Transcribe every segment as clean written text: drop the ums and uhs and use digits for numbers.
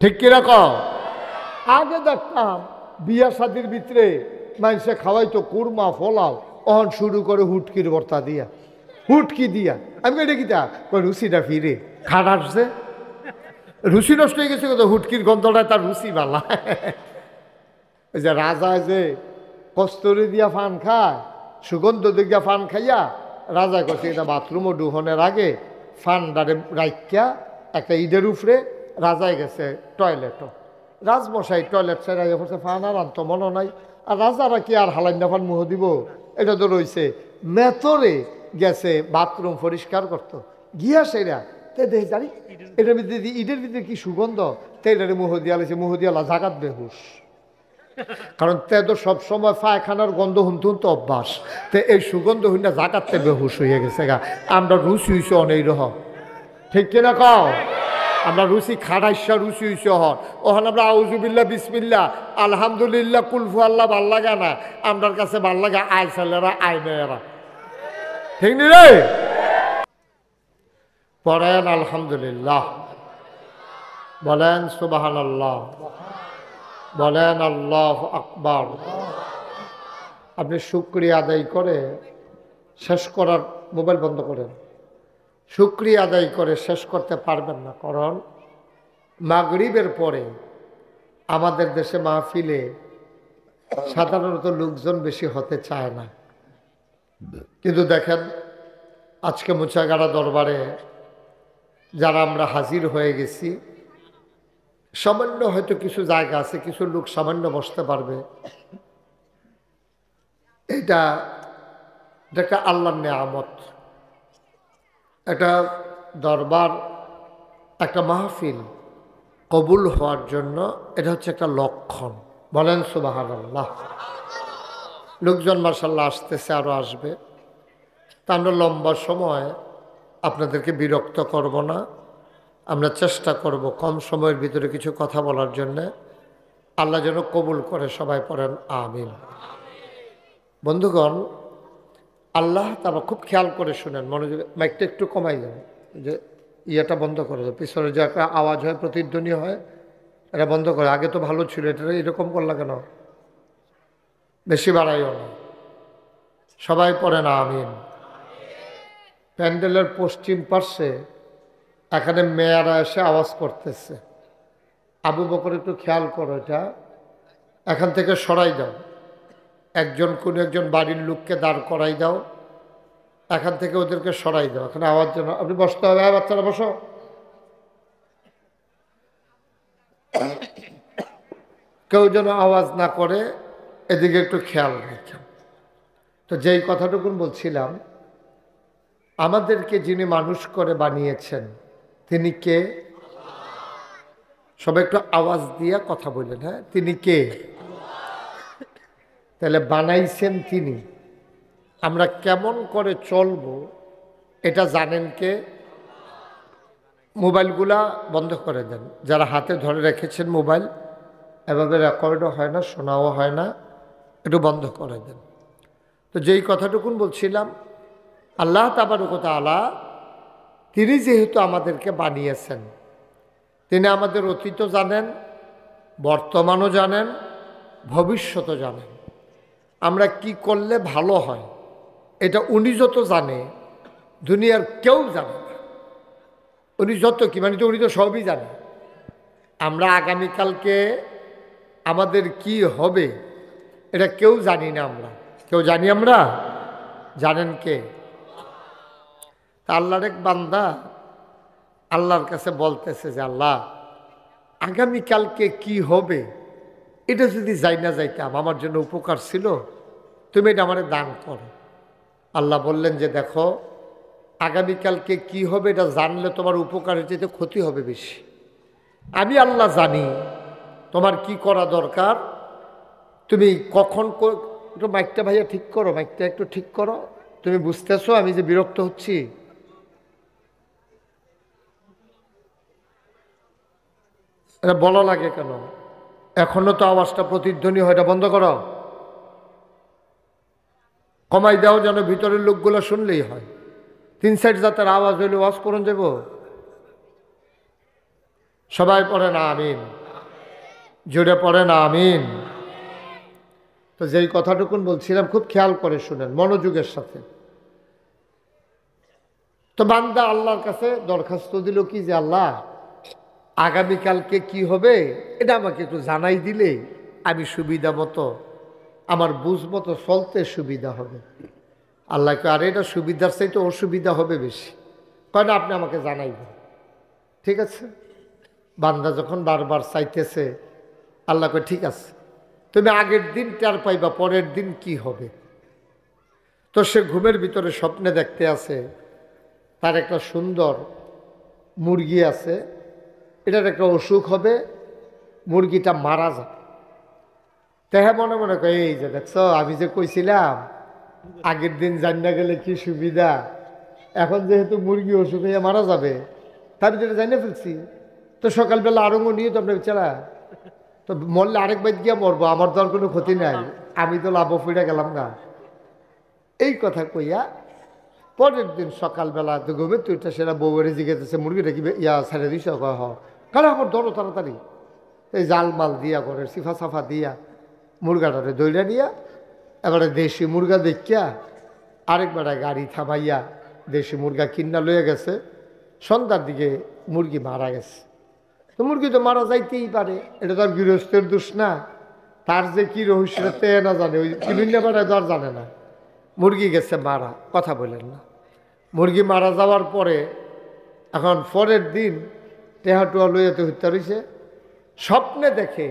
ঠিক কিনা কও? আগে দেখতাম বিয়া শাদির ভিতরে মানুষে খাওয়াইতো কুরমা ফলাও, অহন শুরু করে হুটকির ভর্তা দিয়া, হুটকি দিয়া। আমি এটা কি তা রুচিটা ফিরে খাট আসছে, রুচি নষ্ট হয়ে গেছে, হুটকির গন্ধটায় তার রুচি বালা। ওই যে রাজা যে কস্তুরি দিয়া ফান খায়, সুগন্ধ দিয়া ফান খাইয়া রাজা করছে এটা বাথরুমও ডুহনের আগে ফানডারে রাইকা একটা ঈদের উপরে রাজায় গেছে টয়লেটও। রাজমশাই টয়লেট ছেড়ে পড়ছে, ফান আর আনতো মনে নাই। আর রাজারা কি আর হালাইন্দা ফান মুহ দিব, এটা তো রয়েছে মেতরে গেছে বাথরুম পরিষ্কার করতো। গিয়া সেরা তে দেখে জানি এটার ভিতরে ঈদের ভিতরে কি সুগন্ধ, তেলারে মুহ দিয়া লেছে, মুহ দিয়া জাগাত বেহুশ। কারণ তে তো সবসময় পায়খানার গন্ধ হুনতে হুনতে অভ্যাস, তে এই সুগন্ধ হুন্না জাগাতে বেহুশ হয়ে গেছে গা। আমরা রুচি হইছে অনেক রহ, ঠিক কিনা কও? আমরা রুচি খাড়াইসা রুচি হইছে হন ওখান আমরা আউজুবিল্লা বিসমিল্লা আলহামদুলিল্লাহ কুলফু আল্লাহ ভাল লাগে না, আমরার কাছে ভাল লাগে আয় ছেলেরা আয় মেয়েরা, ঠিক নি রে? পড়েন আলহামদুলিল্লাহ, বলেন সুবহানাল্লাহ, বলেন আল্লাহু আকবার। আপনি শুকরিয়া আদায় করে শেষ করার, মোবাইল বন্ধ করেন, শুকরিয়া আদায় করে শেষ করতে পারবেন না। কারণ মাগরিবের পরে আমাদের দেশে মাহফিলে সাধারণত লোকজন বেশি হতে চায় না, কিন্তু দেখেন আজকে মুচাগাড়া দরবারে যারা আমরা হাজির হয়ে গেছি, সামান্য হয়তো কিছু জায়গা আছে, কিছু লোক সামান্য বসতে পারবে। এটা একটা আল্লাহর নেয়ামত। একটা দরবার, একটা মাহফিল কবুল হওয়ার জন্য এটা হচ্ছে একটা লক্ষণ। বলেন সুবহানাল্লাহ। লোকজন মাশাআল্লাহ আসতেছে, আরও আসবে। তা আমরা লম্বা সময় আপনাদেরকে বিরক্ত করব না, আমরা চেষ্টা করব কম সময়ের ভিতরে কিছু কথা বলার জন্যে। আল্লাহ যেন কবুল করে, সবাই পড়েন আমিন। বন্ধুগণ, আল্লাহ তাআলা খুব খেয়াল করে শুনেন, মনোযোগ, মাইকটা একটু কমাই যাবে, যে ইয়েটা বন্ধ করে দেবে, পিছনে যে একটা আওয়াজ হয়, প্রতিধ্বনি হয়, এটা বন্ধ করে। আগে তো ভালো ছিল, এটা এরকম করলা কেন? বেশি বাড়াইও না, সবাই পড়েন আমিন। প্যান্ডেলের পশ্চিম পার্শ্বে এখানে মেয়েরা এসে আওয়াজ করতেছে। আবু বকর একটু খেয়াল করো, এটা এখান থেকে সরাই দাও, একজন কোনো একজন বাড়ির লোককে দাঁড় করাই দাও, এখান থেকে ওদেরকে সরাই দাও, এখানে আওয়াজ যেন। আপনি বসতে হবে, বাচ্চারা বসো। কেউ যেন আওয়াজ না করে, এদিকে একটু খেয়াল রাখেন। তো যেই কথাটুকুন বলছিলাম, আমাদেরকে যিনি মানুষ করে বানিয়েছেন তিনি কে? সবাই একটু আওয়াজ দিয়ে কথা বললেন, হ্যাঁ, তিনি কে? তাহলে বানাইছেন তিনি, আমরা কেমন করে চলবো এটা জানেন কে? মোবাইলগুলা বন্ধ করে দেন, যারা হাতে ধরে রেখেছেন মোবাইল, এভাবে রেকর্ডও হয় না, শোনাও হয় না, একটু বন্ধ করে দেন। তো যেই কথাটুকুন বলছিলাম, আল্লাহ তাবারক ওয়া তাআলা তিনি যেহেতু আমাদেরকে বানিয়েছেন, তিনি আমাদের অতীতও জানেন, বর্তমানও জানেন, ভবিষ্যতও জানেন। আমরা কি করলে ভালো হয় এটা উনি যত জানে, দুনিয়ার কেউ জানে না। উনি যত কি মানে, উনি তো সবই জানে। আমরা আগামীকালকে আমাদের কি হবে এটা কেউ জানি না, আমরা কেউ জানি? আমরা জানেন কে? তা আল্লাহর এক বান্দা আল্লাহর কাছে বলতেছে যে, আল্লাহ আগামীকালকে কি হবে এটা যদি যাই না যাইতাম আমার জন্য উপকার ছিল, তুমি এটা আমার দান করো। আল্লাহ বললেন যে, দেখো আগামীকালকে কি হবে এটা জানলে তোমার উপকারের চেয়ে ক্ষতি হবে বেশি। আমি আল্লাহ জানি তোমার কি করা দরকার, তুমি কখন। একটু মাইকটা ভাইয়া ঠিক করো, মাইকটা একটু ঠিক করো। তুমি বুঝতেছো আমি যে বিরক্ত হচ্ছি? এটা বলা লাগে কেন? এখনো তো আওয়াজটা প্রতিধ্বনি হয়, এটা বন্ধ করো, কমাই দাও যেন ভিতরের লোকগুলো শুনলেই হয়। 3 সাইড যাতে আওয়াজ হইলে ওয়াজ করুন যাব। সবাই পড়ে না আমিন, জোরে পড়ে না আমিন। তো যেই কথাটুকুন বলছিলাম খুব খেয়াল করে শুনেন মনোযোগের সাথে। তো বান্দা আল্লাহর কাছে দরখাস্ত দিল কি যে আল্লাহ আগামীকালকে কি হবে এটা আমাকে একটু জানাই দিলে আমি সুবিধা মতো আমার বুঝ মতো চলতে সুবিধা হবে। আল্লাহকে আর এটা সুবিধার চাইতে অসুবিধা হবে বেশি, কারণ আপনি আমাকে জানাই দেন। ঠিক আছে, বান্দা যখন বারবার চাইতেছে আল্লাহ কয় ঠিক আছে, তুমি আগের দিন টের পাইবা পরের দিন কি হবে। তো সে ঘুমের ভিতরে স্বপ্নে দেখতে আছে তার একটা সুন্দর মুরগি আছে, এটার একটা অসুখ হবে, মুরগিটা মারা যাবে। তাহা মনে মনে কয় এই যে দেখছো আমি যে কইছিলাম আগের দিন জানা গেলে কি সুবিধা, এখন যেহেতু মুরগি অসুখ হয়ে মারা যাবে তার যেটা জানিয়ে ফেলছি, তো সকালবেলা আরঙ্গ নিয়ে তো আপনার বেচারা তো মরলে আরেক বাইক গিয়া মরবো, আমার তো আর কোনো ক্ষতি নাই, আমি তো লাভ ফিরে গেলাম না। এই কথা কইয়া পরের দিন সকালবেলা তো ঘুমে তুইটা সেটা বউয়ের জিজ্ঞেসে মুরগিটা কি ইয়া ছেড়ে দিস, কারণ আমার ধরো তাড়াতাড়ি এই জাল মাল দিয়া করে সিফা সাফা দিয়া মুরগাটারে দইরা দিয়া এবারে দেশি মুরগা দেখিয়া আরেকবার গাড়ি থামাইয়া দেশি মুরগা কিনা লয়ে গেছে। সন্ধ্যার দিকে মুরগি মারা গেছে। তো মুরগি তো মারা যাইতেই পারে, এটা তো আর গৃহস্থের দোষ না, তার যে কি রহস্য তে না জানে, ওই কিনুন তো আর জানে না। মুরগি গেছে মারা, কথা বলেন না। মুরগি মারা যাওয়ার পরে এখন পরের দিন টেহাটুয়া লইয়াতে হত্যা রয়েছে। স্বপ্নে দেখে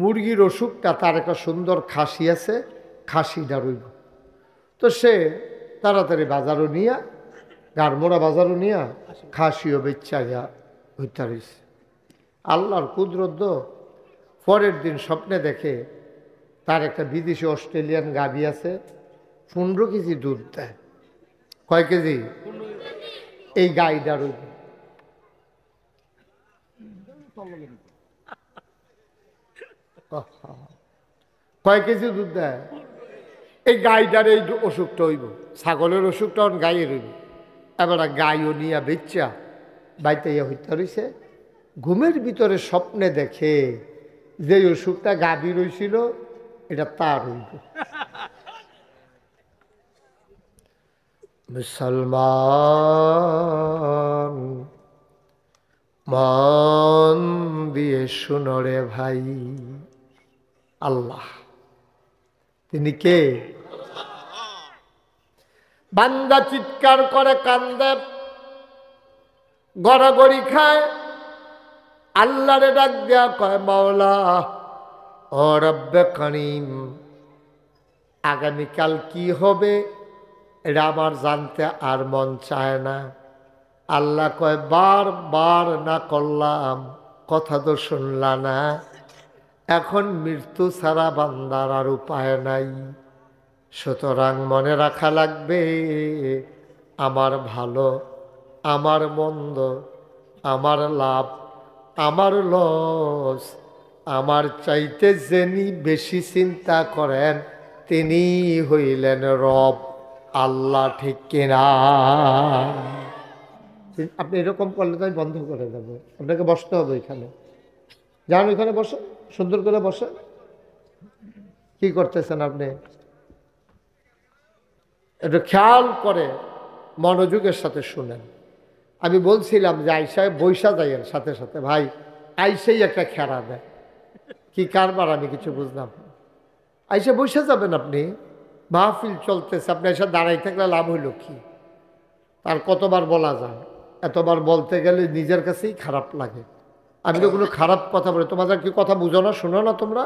মুরগির অসুখটা তার একটা সুন্দর খাসি আছে, খাসিটা রইব। তো সে তাড়াতাড়ি বাজারও নিয়া গাড়মোড়া বাজারও নিয়া খাসিও বেচ্চা গিয়া হত্যা রয়েছে। আল্লাহর কুদরত। পরের দিন স্বপ্নে দেখে তার একটা বিদেশি অস্ট্রেলিয়ান গাভী আছে, 15 কেজি দুধ দেয়। কয় কেজি? এই গাইডার কয় কেজি দুধ দেয়? এই গাইডার এই অসুখটা হইব, ছাগলের অসুখটা গায়ে রইব। এবার গাইও নিয়া বেচ্চা বাইতে হইতে রয়েছে। ঘুমের ভিতরে স্বপ্নে দেখে যে অসুখটা গাভী রইছিল এটা তার হইব। মুসলমান মন দিয়ে শুনো রে ভাই, আল্লাহ তিনি কে? বান্দা চিৎকার করে কান্দে, গড়াগড়ি খায়, আল্লাহরে ডাক দেয়া কয় মাওলা ও রব্বে করিম, আগামীকাল কি হবে এটা আমার জানতে আর মন চায় না। আল্লাহ কয় বারবার না করলাম, কথা তো শুনলা না, এখন মৃত্যু ছাড়া বান্দার আর উপায় নাই। সুতরাং মনে রাখা লাগবে আমার ভালো, আমার মন্দ, আমার লাভ, আমার লস, আমার চাইতে যিনি বেশি চিন্তা করেন তিনি হইলেন রব আল্লাহ, ঠিক কিনা? আপনি এরকম করলে তো আমি বন্ধ করে দেবো, আপনাকে বসতে হবে ওইখানে। যান ওইখানে বসে, সুন্দর করে বসে। কি করতেছেন আপনি? একটু খেয়াল করে মনোযোগের সাথে শুনেন। আমি বলছিলাম যে আইসায় বৈশা যাইয়েন সাথে সাথে, ভাই আইসেই একটা খেরা দেয়, কি কারবার আমি কিছু বুঝলাম। আইসে বৈশা যাবেন আপনি, মাহফিল চলতেছে, আপনি এসে দাঁড়াই থাকলে লাভ হইল কি? তার কতবার বলা যায়, এতবার বলতে গেলে নিজের কাছেই খারাপ লাগে। আমি তো কোনো খারাপ কথা বলি, তোমাদের কি কথা বুঝো না, শোনো না তোমরা?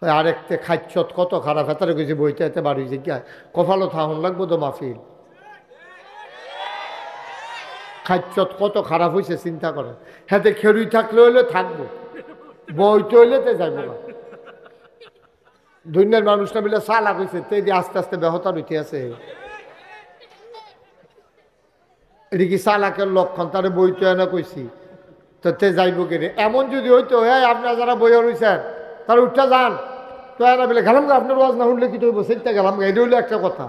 আরেকতে খাচ্ছত কত খারাপ, হেতারে গেছি বইতে এতে বাড়ি যে গিয়া কফালো থাহন লাগবো তো মাহফিল। খাচ্ছত কত খারাপ হয়েছে চিন্তা করেন। হাতে খেরুই থাকলে হইলে থাকবো, বইতে হইলে তে যাইব না। দুনিয়ার মানুষটা মিলে চালাক হয়েছে, তে দিয়ে আস্তে আস্তে ব্যাহতা হইতে আছে। এটি কি চালাকের লক্ষণ? তারে বইতে না কইছি তো তে যাইব কেনে? এমন যদি হইতো হ্যাঁ আপনারা যারা বইয়া রয়েছেন তারা উঠটা যান, তো এরা বলে গেলাম গা, আপনার ওয়াজ না শুনলে কি তৈব, সেটা গেলাম গা, এটা হইলো একটা কথা।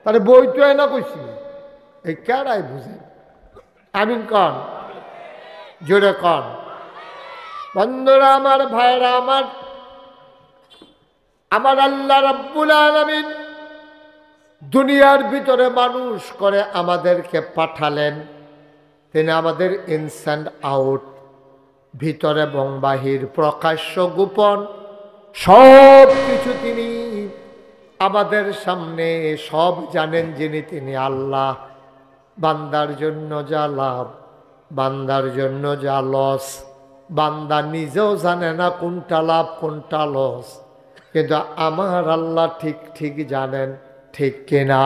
তাহলে বইতে না কইছি, এই কেডাই বুঝেন? আমিন কন, জোরে কন। বন্ধুরা আমার, ভাইরা আমার, আমার আল্লাহ রাব্বুল আলামিন দুনিয়ার ভিতরে মানুষ করে আমাদেরকে পাঠালেন। তিনি আমাদের ইনস্যান্ড আউট, ভিতর এবং বাহির, প্রকাশ্য গোপন সব কিছু তিনি আমাদের সামনে সব জানেন যিনি, তিনি আল্লাহ। বান্দার জন্য যা লাভ, বান্দার জন্য যা লস, বান্দা নিজেও জানে না কোনটা লাভ কোনটা লস, কিন্তু আমার আল্লাহ ঠিক ঠিক জানেন, ঠিক কিনা?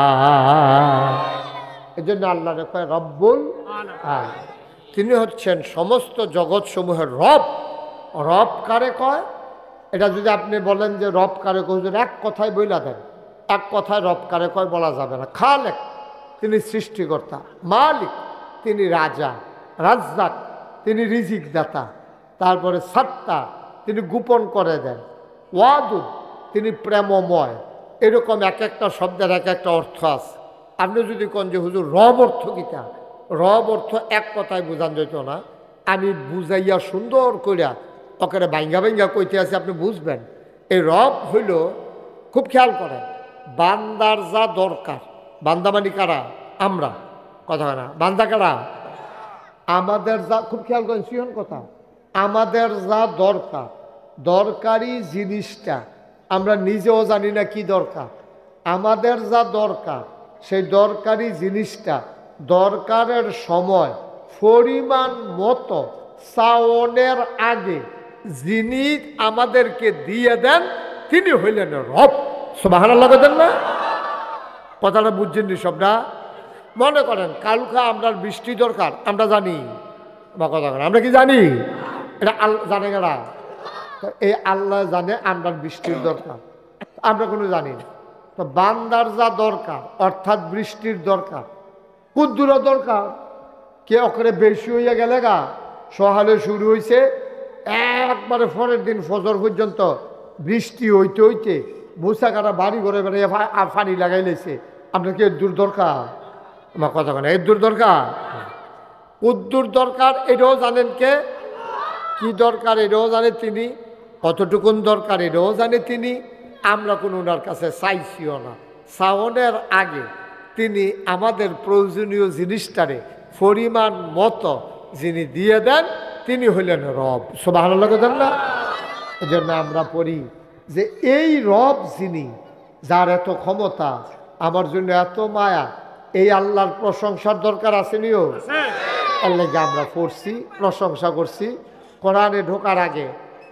এই জন্য আল্লাহ কয় রব্বুল আলামিন। তিনি হচ্ছেন সমস্ত জগৎ সমূহের রব। রব কারে কয়? এটা যদি আপনি বলেন যে রব কারে কয়, এক কথায় বইলা দেন, এক কথায় রব কারে কয় বলা যাবে না। খালেক, তিনি সৃষ্টিকর্তা। মালিক, তিনি রাজা। রাজ্জাক, তিনি রিজিক দাতা। তারপরে সত্তা, তিনি গোপন করে দেন। ওয়াদুদ, তিনি প্রেমময়। এরকম এক একটা শব্দের এক একটা অর্থ আছে। আপনি যদি কোন যে হুজুর রব অর্থ কিতা, রব অর্থ এক কথায় বোঝান যেত না, আমি বুঝাইয়া সুন্দর করিয়া ওকে ভাঙ্গা ভাঙ্গা কইতে আছে, আপনি বুঝবেন। এই রব হইল, খুব খেয়াল করেন, বান্দার যা দরকার। বান্দা মানে কারা? আমরা। কথা না, বান্দা কারা? আমাদের যা, খুব খেয়াল করেন সিহন কথা, আমাদের যা দরকার, দরকারি জিনিসটা আমরা নিজেও জানি না কি দরকার। আমাদের যা দরকার, সেই দরকারি জিনিসটা দরকারের সময় পরিমাণ মতো চাওনের আগে যিনি আমাদেরকে দিয়ে দেন, তিনি হইলেন রব। সুবহানাল্লাহ বলেন না? কথাটা বুঝছেন নি সবটা? মনে করেন কালকা আমরা বৃষ্টি দরকার, আমরা জানি বা কথা করেন, আমরা কি জানি? এটা আল্লাহ জানে গেলা। এই আল্লাহ জানে আমরা বৃষ্টির দরকার, আমরা কোনো জানি না। তো বান্দার যা দরকার, অর্থাৎ বৃষ্টির দরকার, কুদ্দুর দরকার, কে অকরে বেশি হইয়া গেলে গা, সহালে শুরু হয়েছে, একবারে পরের দিন ফজর পর্যন্ত বৃষ্টি হইতে হইতে মুসা কাটা বাড়ি ঘরে বেড়ে পানি লাগাই লেছে। আপনার কি এর দূর দরকার? আমার কথা কেন, এর দূর দরকার, কুদ্দুর দরকার, এটাও জানেন কে? কি দরকার এটাও জানে তিনি, কতটুকুন দরকার এটাও জানে তিনি। আমরা কোনো ওনার কাছে চাইছিও না। চাওনের আগে তিনি আমাদের প্রয়োজনীয় জিনিসটারে পরিমাণ মতো যিনি দিয়ে দেন, তিনি হইলেন রব। সুবহানাল্লাহ বলেন না? এই জন্য আমরা পড়ি যে এই রব যিনি, যার এত ক্ষমতা, আমার জন্য এত মায়া, এই আল্লাহর প্রশংসার দরকার আসেনিও? আল্লাহ আমরা পড়ছি, প্রশংসা করছি। কোরআনে ঢোকার আগে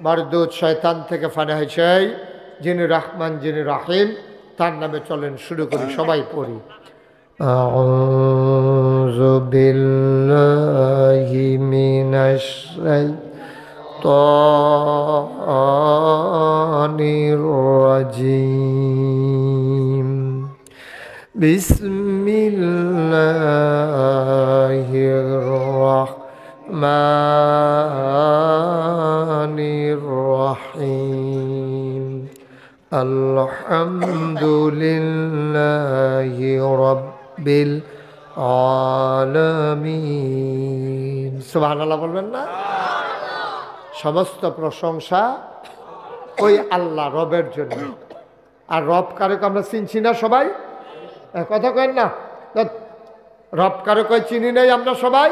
মারদুদ শয়তান থেকে ফানা হয়েছে, যিনি রহমান যিনি রাহিম, তার নামে চলেন শুরু করি, সবাই পড়ি। আউযু বিল্লাহি মিনাশ শাইতানির রাজিম। বিসমিল্লাহির রাহমানির রাহিম। আলহামদুলিল্লাহি রাব্বিল আলামিন। সুবহানাল্লাহ বলবেন না? সমস্ত প্রশংসা ওই আল্লাহ রবের জন্য। আর রব কারক আমরা চিনছি না সবাই? কথা কেন না? রব কারো কয় চিনি নাই আমরা সবাই?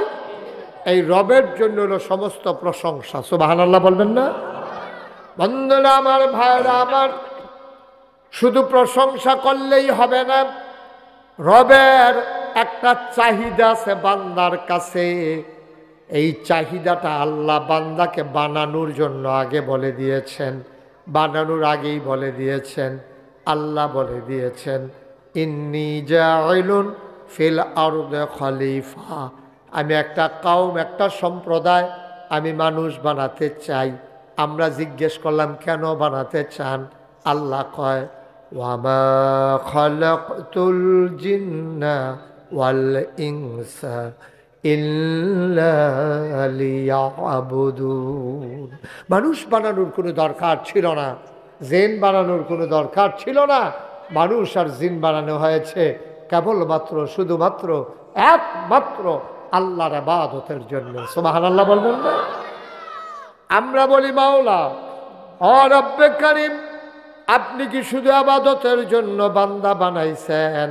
এই রবের জন্য হলো সমস্ত প্রশংসা। সুবহানাল্লাহ বলবেন না? বন্ধুরা আমার, ভাইরা আমার, শুধু প্রশংসা করলেই হবে না। রবের একটা চাহিদা আছে বান্দার কাছে। এই চাহিদাটা আল্লাহ বান্দাকে বানানোর জন্য আগে বলে দিয়েছেন, বানানোর আগেই বলে দিয়েছেন। আল্লাহ বলে দিয়েছেন, ইন্নী জাইলুন ফিল আরদে খলিফা, আমি একটা কওম, একটা সম্প্রদায়, আমি মানুষ বানাতে চাই। আমরা জিজ্ঞেস করলাম কেন বানাতে চান? আল্লাহ কয়, ওয়ামা খালাকতুল জিন্না ওয়াল ইনসা ইল্লা লিয়াবুদুন। মানুষ বানানোর কোনো দরকার ছিল না, জিন বানানোর কোনো দরকার ছিল না। মানুষ আর জিন বানানো হয়েছে কেবলমাত্র, শুধুমাত্র, একমাত্র আল্লাহর ইবাদতের জন্য। সুবহানাল্লাহ বলবেন না? আমরা বলি মাওলা ও রব্বে কারীম, আপনি কি শুধু ইবাদতের জন্য বান্দা বানাইছেন?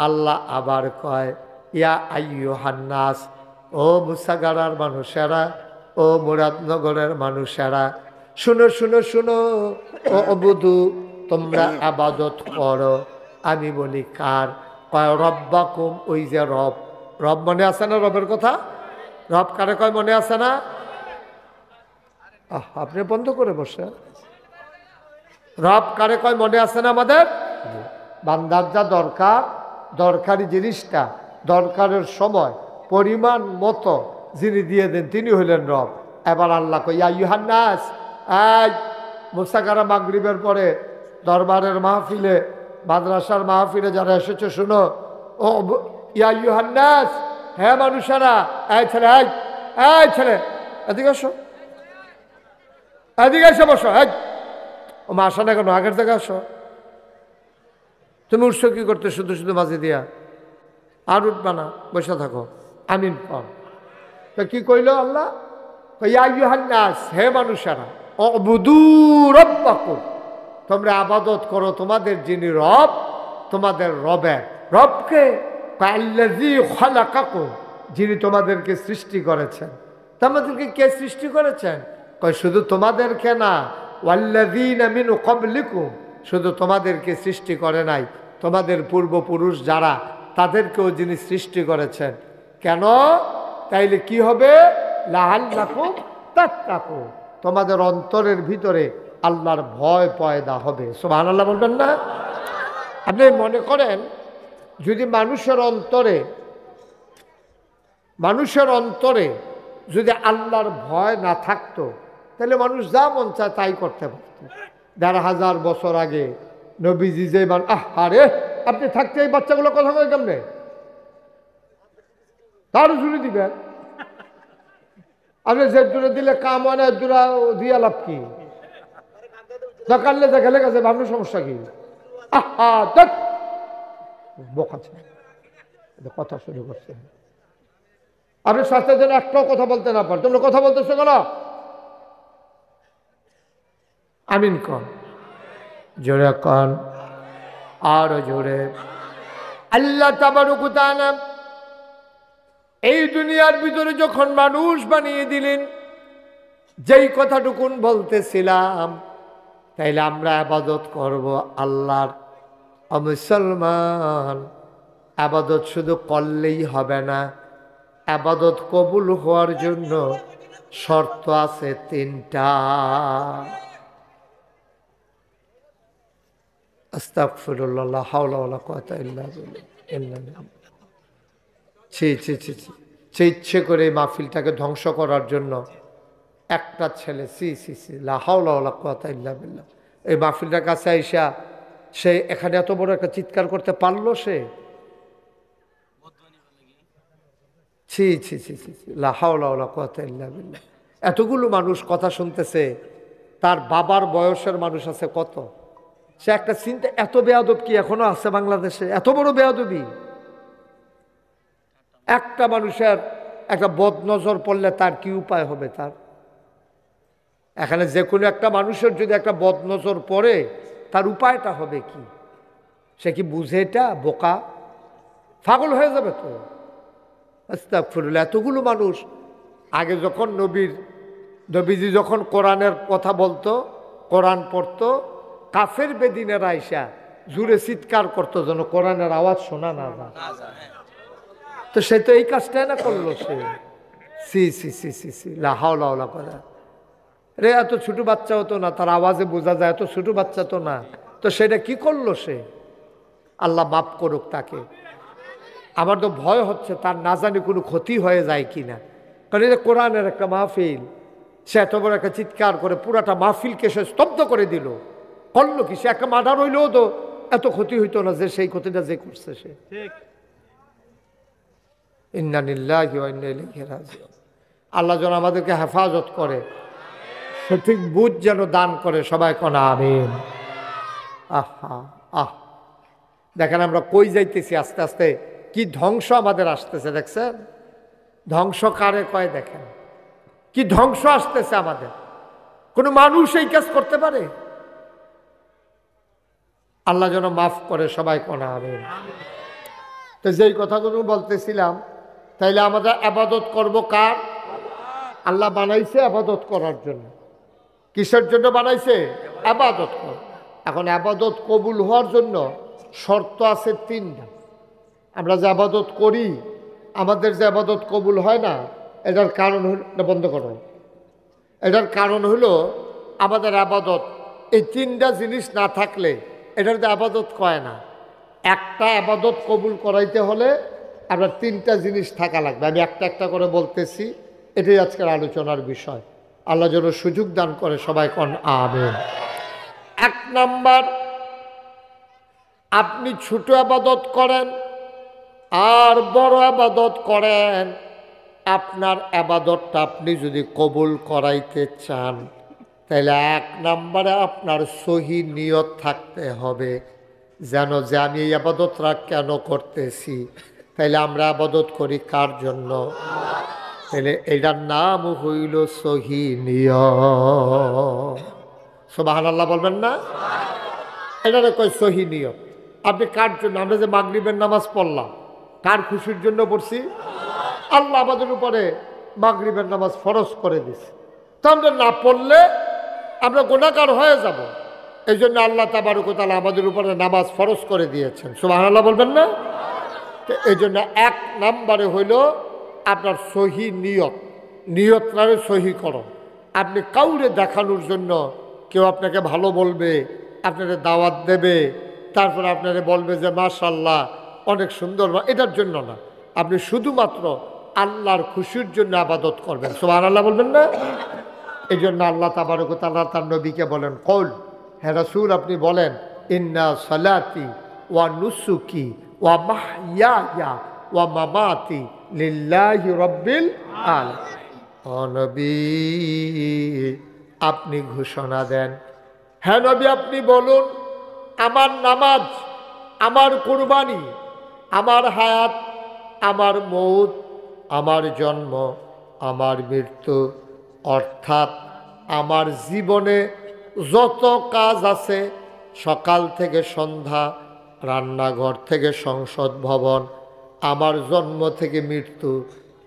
আল্লাহ আবার কয় ইয়া আইয়ুহান নাস, ও মুসাগারার মানুষেরা, ও মুরাদনগরের মানুষেরা, শুনো শুনো শুনো, ও অবুদু, তোমরা ইবাদত করো। আমি বলি কার? কয় রব্বাকুম, ওই যে রব। রব মনে আছে না? রবের কথা রব কারে কয় মনে আছে না? আপনি বন্ধ করে বসে। রব কারে কয় মনে আছে না আমাদের? বান্দার যা দরকার, দরকারি জিনিসটা দরকারের সময় পরিমাণ মতো যিনি দিয়ে দেন তিনি হইলেন রব। এবার আল্লাহ কই ইয়া আইয়ুহান নাস, আজ মুসাকারা মাগরিবের পরে দরবারের মাহফিলে, মাদ্রাসার মাহফিলে যারা এসেছে শুনো, ও ইয়া আইয়ুহান নাস, হ্যাঁ মানুষেরা, এই ছেলে, এই ছেলে এদিকে আসো, এদিকে এসে বসো। ও মা আসো না কেন? আগের জায়গায় আসো। তুমি উৎস কি করতে শুধু শুধু মাঝে দিয়া? আর উঠবা না, বসে থাকো। আমিন কর। তো কি কইল আল্লাহ? ইয়া আইয়ুহান নাস, হে মানুষেরা, উবুদু রাব্বাকুম, তোমরা ইবাদত করো তোমাদের যিনি রব, তোমাদের রবের। রবকে আল্লাযী খালাকাকুম, যিনি তোমাদেরকে সৃষ্টি করেছেন। তোমাদেরকে কে সৃষ্টি করেছেন? কয় শুধু তোমাদেরকে না, ওয়াল্লাযীনা মিন ক্বাবলিকুম, শুধু তোমাদেরকে সৃষ্টি করে নাই, তোমাদের পূর্বপুরুষ যারা তাদেরকেও যিনি সৃষ্টি করেছেন। কেন? তাইলে কি হবে? লাআল্লাকুম তাত্তাকুন, তোমাদের অন্তরের ভিতরে আল্লাহর ভয় পয়দা হবে। সুবহানাল্লাহ বলবেন না? আপনি মনে করেন যদি মানুষের অন্তরে যদি আল্লাহর ভয় না থাকতো, তাহলে মানুষ যা মন চায় তাই করতে পারত। ১,৫০০ বছর আগে নবীজি যে আরে আপনি থাকতে এই বাচ্চাগুলো কথা কয় কেমনে? তারও জুড়ে দিবেন। আপনি যে দূরে দিলে কাম হয় না, দূরা দিয়া লাভ কি? দরকারলে দেখালে গেছে, ভাবনা সমস্যা কি? বোকাচ্ছে কথা শুরু করছে। আপনি স্বাস্থ্যের জন্য একটাও কথা বলতে না পার, তোমরা কথা বলতেছো কেন? আমিন কন, জোরে কন, আরো জোরে। আল্লাহ তাবারক ওয়া তাআলা এই দুনিয়ার ভিতরে যখন মানুষ বানিয়ে দিলেন, যেই কথাটুকুন বলতেছিলাম, তাইলে আমরা ইবাদত করব আল্লাহর। মুসলমান, ইবাদত শুধু করলেই হবে না, ইবাদত কবুল হওয়ার জন্য শর্ত আছে ৩টা। আস্তাগফিরুল্লাহ, লা হাওলা ওয়ালা কুওয়াতা ইল্লা বিল্লাহ। সে ইচ্ছে করে এই মাহফিলটাকে ধ্বংস করার জন্য একটা ছেলে লা হাওলা ওয়ালা কুওয়াতা ইল্লা বিল্লাহ, এই মাহফিলটার কাছে আইসা সে এখানে এত বড় একটা চিৎকার করতে পারলো? সে লা হাওলা ওয়ালা কুওয়াতা ইল্লা বিল্লাহ। এতগুলো মানুষ কথা শুনতেছে, তার বাবার বয়সের মানুষ আছে কত? সে একটা চিন্তা, এত বেয়াদব কি এখনো আছে বাংলাদেশে? এত বড় বেয়াদবি! একটা মানুষের একটা বদনজর পড়লে তার কি উপায় হবে? তার এখানে যে কোনো একটা মানুষের যদি একটা বদনজর পড়ে, তার উপায়টা হবে কি? সে কি বুঝে? এটা বোকা, পাগল হয়ে যাবে তো। আস্তাগফিরুল্লাহ। এতগুলো মানুষ আগে যখন নবীজি যখন কোরআনের কথা বলতো, কোরআন পড়তো, কাফের বেদিনের আইসা জুড়ে চিৎকার করতো যেন কোরআনের আওয়াজ শোনা না যায়। তো সে তো এই কাজটাই না করলো। সে লা হাওলা ওয়ালা কুওয়াতা রে, এত ছোট বাচ্চা হতো না, তার আওয়াজে বোঝা যায় এত ছোট বাচ্চা তো না। তো সেটা কি করলো সে? আল্লাহ মাফ করুক তাকে। আমার তো ভয় হচ্ছে তার না জানি কোনো ক্ষতি হয়ে যায় কিনা, কারণ এটা কোরআনের একটা মাহফিল। সে এত বড় একটা চিৎকার করে পুরাটা মাহফিলকে সে স্তব্ধ করে দিল। করলো কি? সে একটা মার্ডার হইলেও তো এত ক্ষতি হইতো না যে সেই ক্ষতিটা যে করছে সে। ইন্না লিল্লাহি ওয়া ইন্না ইলাইহি রাজিউন। আল্লাহ যেন আমাদেরকে হেফাজত করে, সঠিক বুঝ যেন দান করে। সবাই কোন আমিন। দেখেন আমরা কই যাইতেছি, আস্তে আস্তে কি ধ্বংস আমাদের আসতেছে। দেখছেন ধ্বংস কারে কয় দেখেন, কি ধ্বংস আসতেছে আমাদের। কোনো মানুষ এই কাজ করতে পারে? আল্লাহ যেন মাফ করে সবাই কোনা আমিন। তো যেই কথাগুলো বলতেছিলাম, তাইলে আমাদের আবাদত করব কার? আল্লাহ বানাইছে আবাদত করার জন্য। কিসের জন্য বানাইছে? আবাদত কর। এখন আবাদত কবুল হওয়ার জন্য শর্ত আছে 3টা। আমরা যে আবাদত করি, আমাদের যে আবাদত কবুল হয় না, এটার কারণ হল, বন্ধ করো, এটার কারণ হলো আমাদের আবাদত এই 3টা জিনিস না থাকলে এটার যে আবাদত কয় না। একটা আবাদত কবুল করাইতে হলে আপনার 3টা জিনিস থাকা লাগবে। আমি একটা একটা করে বলতেছি, এটাই আজকের আলোচনার বিষয়। আল্লাহ যেন সুযোগ দান করে সবাই কোন আমিন। 1 নাম্বার, আপনি ছোট আবাদত করেন আর বড় আবাদত করেন, আপনার আবাদতটা আপনি যদি কবুল করাইতে চান, তাহলে 1 নম্বরে আপনার সহি নিয়ত থাকতে হবে, যেন যে আমি এই আবাদতটা কেন করতেছি। তাইলে আমরা আবাদত করি কার জন্য? তাহলে এটার নাম হইল সহি নিয়ত। সুবহানাল্লাহ বলবেন না? এটারে কয় সহি নিয়ত। আপনি কার জন্য? আমরা যে মাগরিবের নামাজ পড়লাম, কার খুশির জন্য পড়ছি? আল্লাহ আমাদের উপরে মাগরিবের নামাজ ফরজ করে দিছে। তা আমরা না পড়লে আমরা গুনাহগার হয়ে যাব। এই জন্য আল্লাহ তাবারক ওয়া তাআলা আমাদের উপরে নামাজ ফরজ করে দিয়েছেন। সুবহানাল্লাহ বলবেন না? তো এই জন্য 1 নম্বরে হইল আপনার সহি নিয়ত। নিয়তটারে সহি করো। আপনি কাউরে দেখানোর জন্য, কেউ আপনাকে ভালো বলবে, আপনাকে দাওয়াত দেবে, তারপরে আপনাকে বলবে যে মাশাআল্লাহ অনেক সুন্দর, এটার জন্য না। আপনি শুধুমাত্র আল্লাহর খুশির জন্য আবাদত করবেন। সুবহানাল্লাহ বলবেন না? এই জন্য আল্লাহ তাবারক ওয়া তাআলা তার নবীকে বলেন, কল, হে রাসূল আপনি বলেন, ইন্না সালাতি ওয়া নুসুকি ওয়া মাহইয়ায়া ওয়া মামাতি লিল্লাহি রাব্বিল আলামিন। ও নবী আপনি ঘোষণা দেন, হে নবী আপনি বলুন, আমার নামাজ, আমার কুরবানি, আমার হায়াত, আমার মৌত, আমার জন্ম, আমার মৃত্যু, অর্থাৎ আমার জীবনে যত কাজ আছে, সকাল থেকে সন্ধ্যা, রান্নাঘর থেকে সংসদ ভবন, আমার জন্ম থেকে মৃত্যু,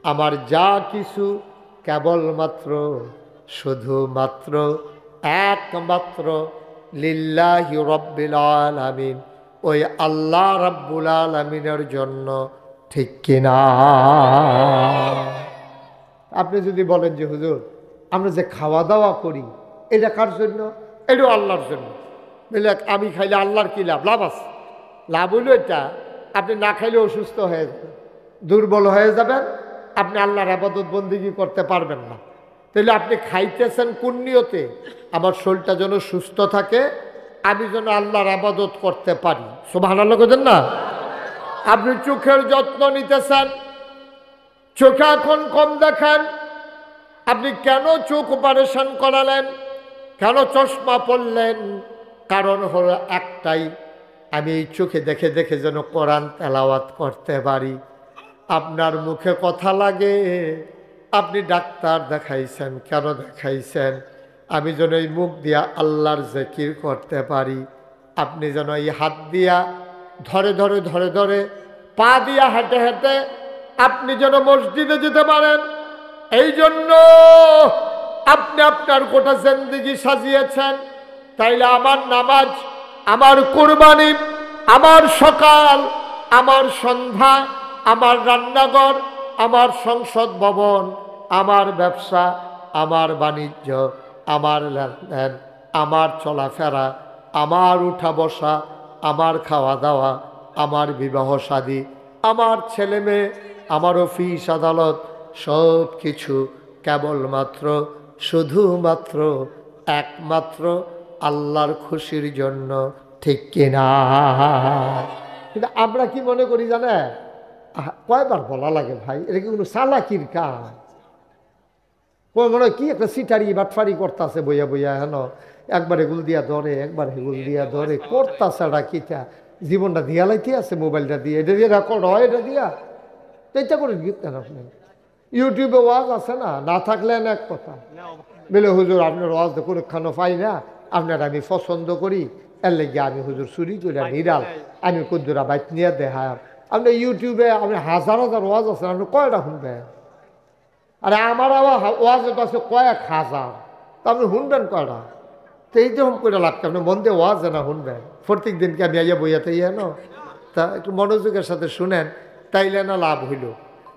আমার যা কিছু কেবলমাত্র শুধুমাত্র একমাত্র লিল্লাহি রাব্বিল আলামিন, ওই আল্লাহ রাব্বুল আলামিনের জন্য। ঠিক কিনা? আপনি যদি বলেন যে হুজুর আমরা যে খাওয়া দাওয়া করি এটা কার জন্য? এটাও আল্লাহর জন্য। বলে আমি খাইলে আল্লাহর কি লাভ? লাভ আছে। লাভ হইল এটা, আপনি না খাইলে অসুস্থ হয়ে যাবেন, দুর্বল হয়ে যাবেন, আপনি আল্লাহর ইবাদত বন্দেগী করতে পারবেন না। তাহলে আপনি খাইতেছেন কোন নিয়তে? আমার শরীরটা যেন সুস্থ থাকে, আমি যেন আল্লাহর ইবাদত করতে পারি। সুবহানাল্লাহ বলেন না? আপনি চোখের যত্ন নিতেছেন, চোখে এখন কম দেখেন, আপনি কেন চোখ অপারেশন করালেন? কেন চশমা পরলেন? কারণ হলো একটাই, আমি এই চোখে দেখে দেখে যেন কোরআন তেলাওয়াত করতে পারি। আপনার মুখে কথা লাগে, আপনি ডাক্তার দেখাইছেন, কেন দেখাইছেন? আমি যেন এই মুখ দিয়া আল্লাহর জিকির করতে পারি। আপনি যেন এই হাত দিয়া ধরে ধরে ধরে ধরে, পা দিয়া হেঁটে হেঁটে আপনি যেন মসজিদে যেতে পারেন। এই জন্য আপনি আপনার গোটা জিন্দেগি সাজিয়েছেন। তাইলে আমার নামাজ, আমার কুরবানি, আমার সকাল, আমার সন্ধ্যা, আমার রান্নাঘর, আমার সংসদ ভবন, আমার ব্যবসা, আমার বাণিজ্য, আমার লেনদেন, আমার চলাফেরা, আমার উঠা বসা, আমার খাওয়া দাওয়া, আমার বিবাহ শাদী, আমার ছেলে মেয়ে, আমার অফিস আদালত, সব কিছু কেবলমাত্র শুধুমাত্র একমাত্র আল্লাহর খুশির জন্য। ঠিক কিনা? কিন্তু আমরা কি মনে করি জানে, কয়বার বলা লাগে ভাই, এটা কি কোনো চালাকির কাজ? মনে হয় কি একটা সিটারি বাটফারি করতেছে বইয়া বইয়া, হেন একবার এগুল দিয়া ধরে, একবার এগুল দিয়া ধরে, করতেছে এটা কিটা, জীবনটা দিয়া লাইতে আছে মোবাইলটা দিয়ে, এটা দিয়ে রেকর্ড হয়, এটা দিয়া তো এটা করে গিয়েছেন আপনি। ইউটিউবে ওয়াজ আছে না, না থাকলে এক কথা বলে হুজুর আপনার ওয়াজ তো কোনোখানো পাই না, আপনার আমি পছন্দ করি, এর লেগে আমি হুজুর চুরি করে নিরাল আমি কুদ্দুরা বাইক নিয়ে দেখায়। আপনি ইউটিউবে আপনি হাজার হাজার ওয়াজ আছেন, আপনি কয়টা শুনবেন? আরে আমার আবার ওয়াজ আছে কয়েক হাজার, তা আপনি শুনবেন কয়টা? তো এই যে হুম করে লাগছে আপনি মন দিয়ে ওয়াজ না শুনবেন প্রত্যেক দিনকে আমি আইয়া বইয়াতে ইয়ে ন, তা একটু মনোযোগের সাথে শুনেন, তাইলে না লাভ হইল।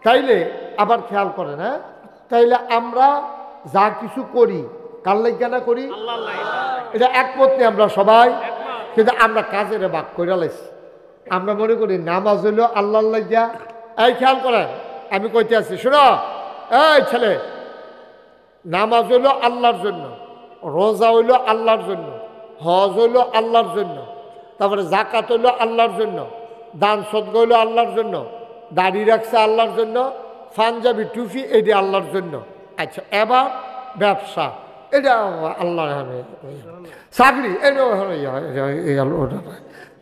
তাইলে আবার খেয়াল করেন, হ্যাঁ, তাইলে আমরা যা কিছু করি কার লাইগা না করি? এটা একমত নেই আমরা সবাই, কিন্তু আমরা কাজের বাক করে লাইছি। আমরা মনে করি নামাজ হইল আল্লাহর লাইগা। এই খেয়াল করেন, আমি কইতে আছি শুনো, এই ছেলে, নামাজ হইল আল্লাহর জন্য, রোজা হইল আল্লাহর জন্য, হজ হইল আল্লাহর জন্য, তারপরে জাকাত হইল আল্লাহর জন্য, দান সদকা হইল আল্লাহর জন্য, দাড়ি রাখছে আল্লাহর জন্য, পাঞ্জাবি টুপি এটি আল্লাহর জন্য। আচ্ছা, এবার ব্যবসা এটা আল্লাহর, চাকরি এটা,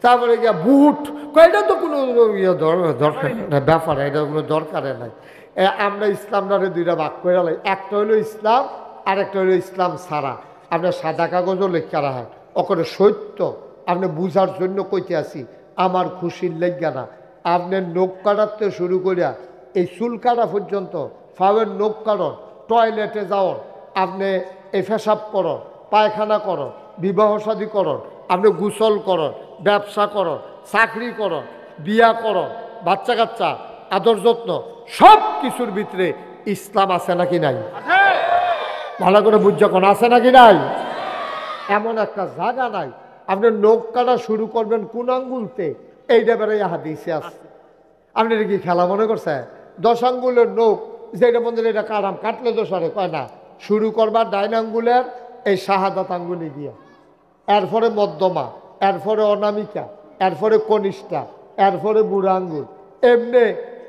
তারপরে গিয়া বুট, এটা তো কোনো দরকার ব্যাপার, এটা কোনো দরকারে নাই। আমরা ইসলামটারে দুইটা ভাগ করে লাই, একটা হইল ইসলাম আর একটা হইল ইসলাম ছাড়া। আপনার সাদা কাগজও লেখা রাখেন, ওখানে সত্য আপনি বুঝার জন্য কইতে আসি, আমার খুশির লেখা না। আপনার নখ কাটাতে শুরু করিয়া এই চুল কাটা পর্যন্ত, ফাওয়ের নখ কাটন, টয়লেটে যাওয়ার, আপনি এই পেশাব করন, পায়খানা করন, বিবাহ শাদী করন, আপনি গোসল করন, ব্যবসা করন, চাকরি করন, বিয়া করন, বাচ্চা কাচ্চা, আদর যত্ন, সব কিছুর ভিতরে ইসলাম আছে নাকি নাই? ভালো করে বুঝা কোন আছে নাকি নাই? এমন একটা জায়গা নাই আপনি নখ কাটা শুরু করবেন কোন আঙ্গুলতে, এইটা বেড়ে হাদিসে আছে। আপনি এটা কি খেলা মনে করছে? 10 আঙ্গুলের নখ যেটা বন্ধু এটা কাটাম, কাটলে তো সরে কয় না, শুরু করবার ডাইন আঙ্গুলের এই শাহাদাত আঙ্গুলি দিয়া, এরপরে মধ্যমা, এরপরে অনামিকা, এরপরে কনিষ্ঠা, এরপরে বুড়া আঙ্গুল, এমনি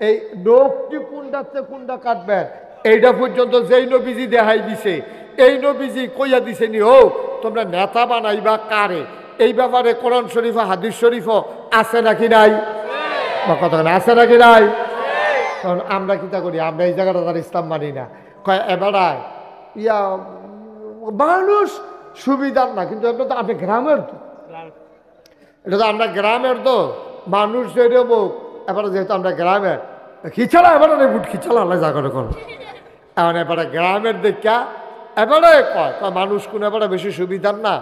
এই নখটি কোনটাতে কোনটা কাটবেন এইটা পর্যন্ত যেই নবীজি দেখাই দিছে, এই নবীজি কইয়া দিছে নি ও তোমরা নেতা বানাইবা কারে, এই ব্যাপারে কোরআন শরীফ হাদিস শরীফ আছে নাকি নাই? বা কথা আছে নাকি নাই? কারণ আমরা কিতা করি, আমরা এই জায়গাটা তার ইসলাম মানি না, কয় এবারায় ইয়া মানুষ সুবিধার না, কিন্তু এটা তো আপনি গ্রামের, তো এটা তো আমরা গ্রামের, তো মানুষ যেটা মুখ এবারে যেহেতু আমরা গ্রামের খিচালা, এবারে বুট খিচালা আল্লাহ জাগরে কর, এখন এবারে গ্রামের দেখা এবারে কয় মানুষ কোন এবারে বেশি সুবিধার না।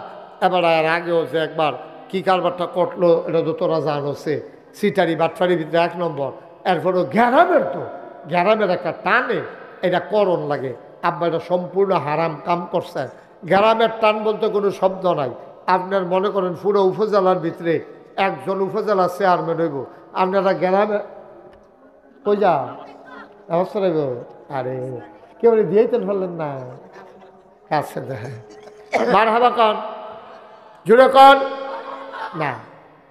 এবারে আর আগে হচ্ছে একবার কি কারবারটা কটলো, এটা তো তোরা জানোছে, সিটারি বাটফারির ভিতরে 1 নম্বর। এরপরে গ্রামের, তো গ্রামের একটা টানে এটা করণ লাগে, আব্বা এটা সম্পূর্ণ হারাম কাম করছেন। গ্রামের টান বলতে কোনো শব্দ নাই। আপনার মনে করেন পুরো উপজেলার ভিতরে একজন উপজেলা চেয়ারম্যান হইব, আপনারা গ্রামে কই যা অবস্থা রইব, আরে কেউ দিয়েই তো ফেললেন না, কাছে দেখেন মার হাবা কন, জুড়ে কন না।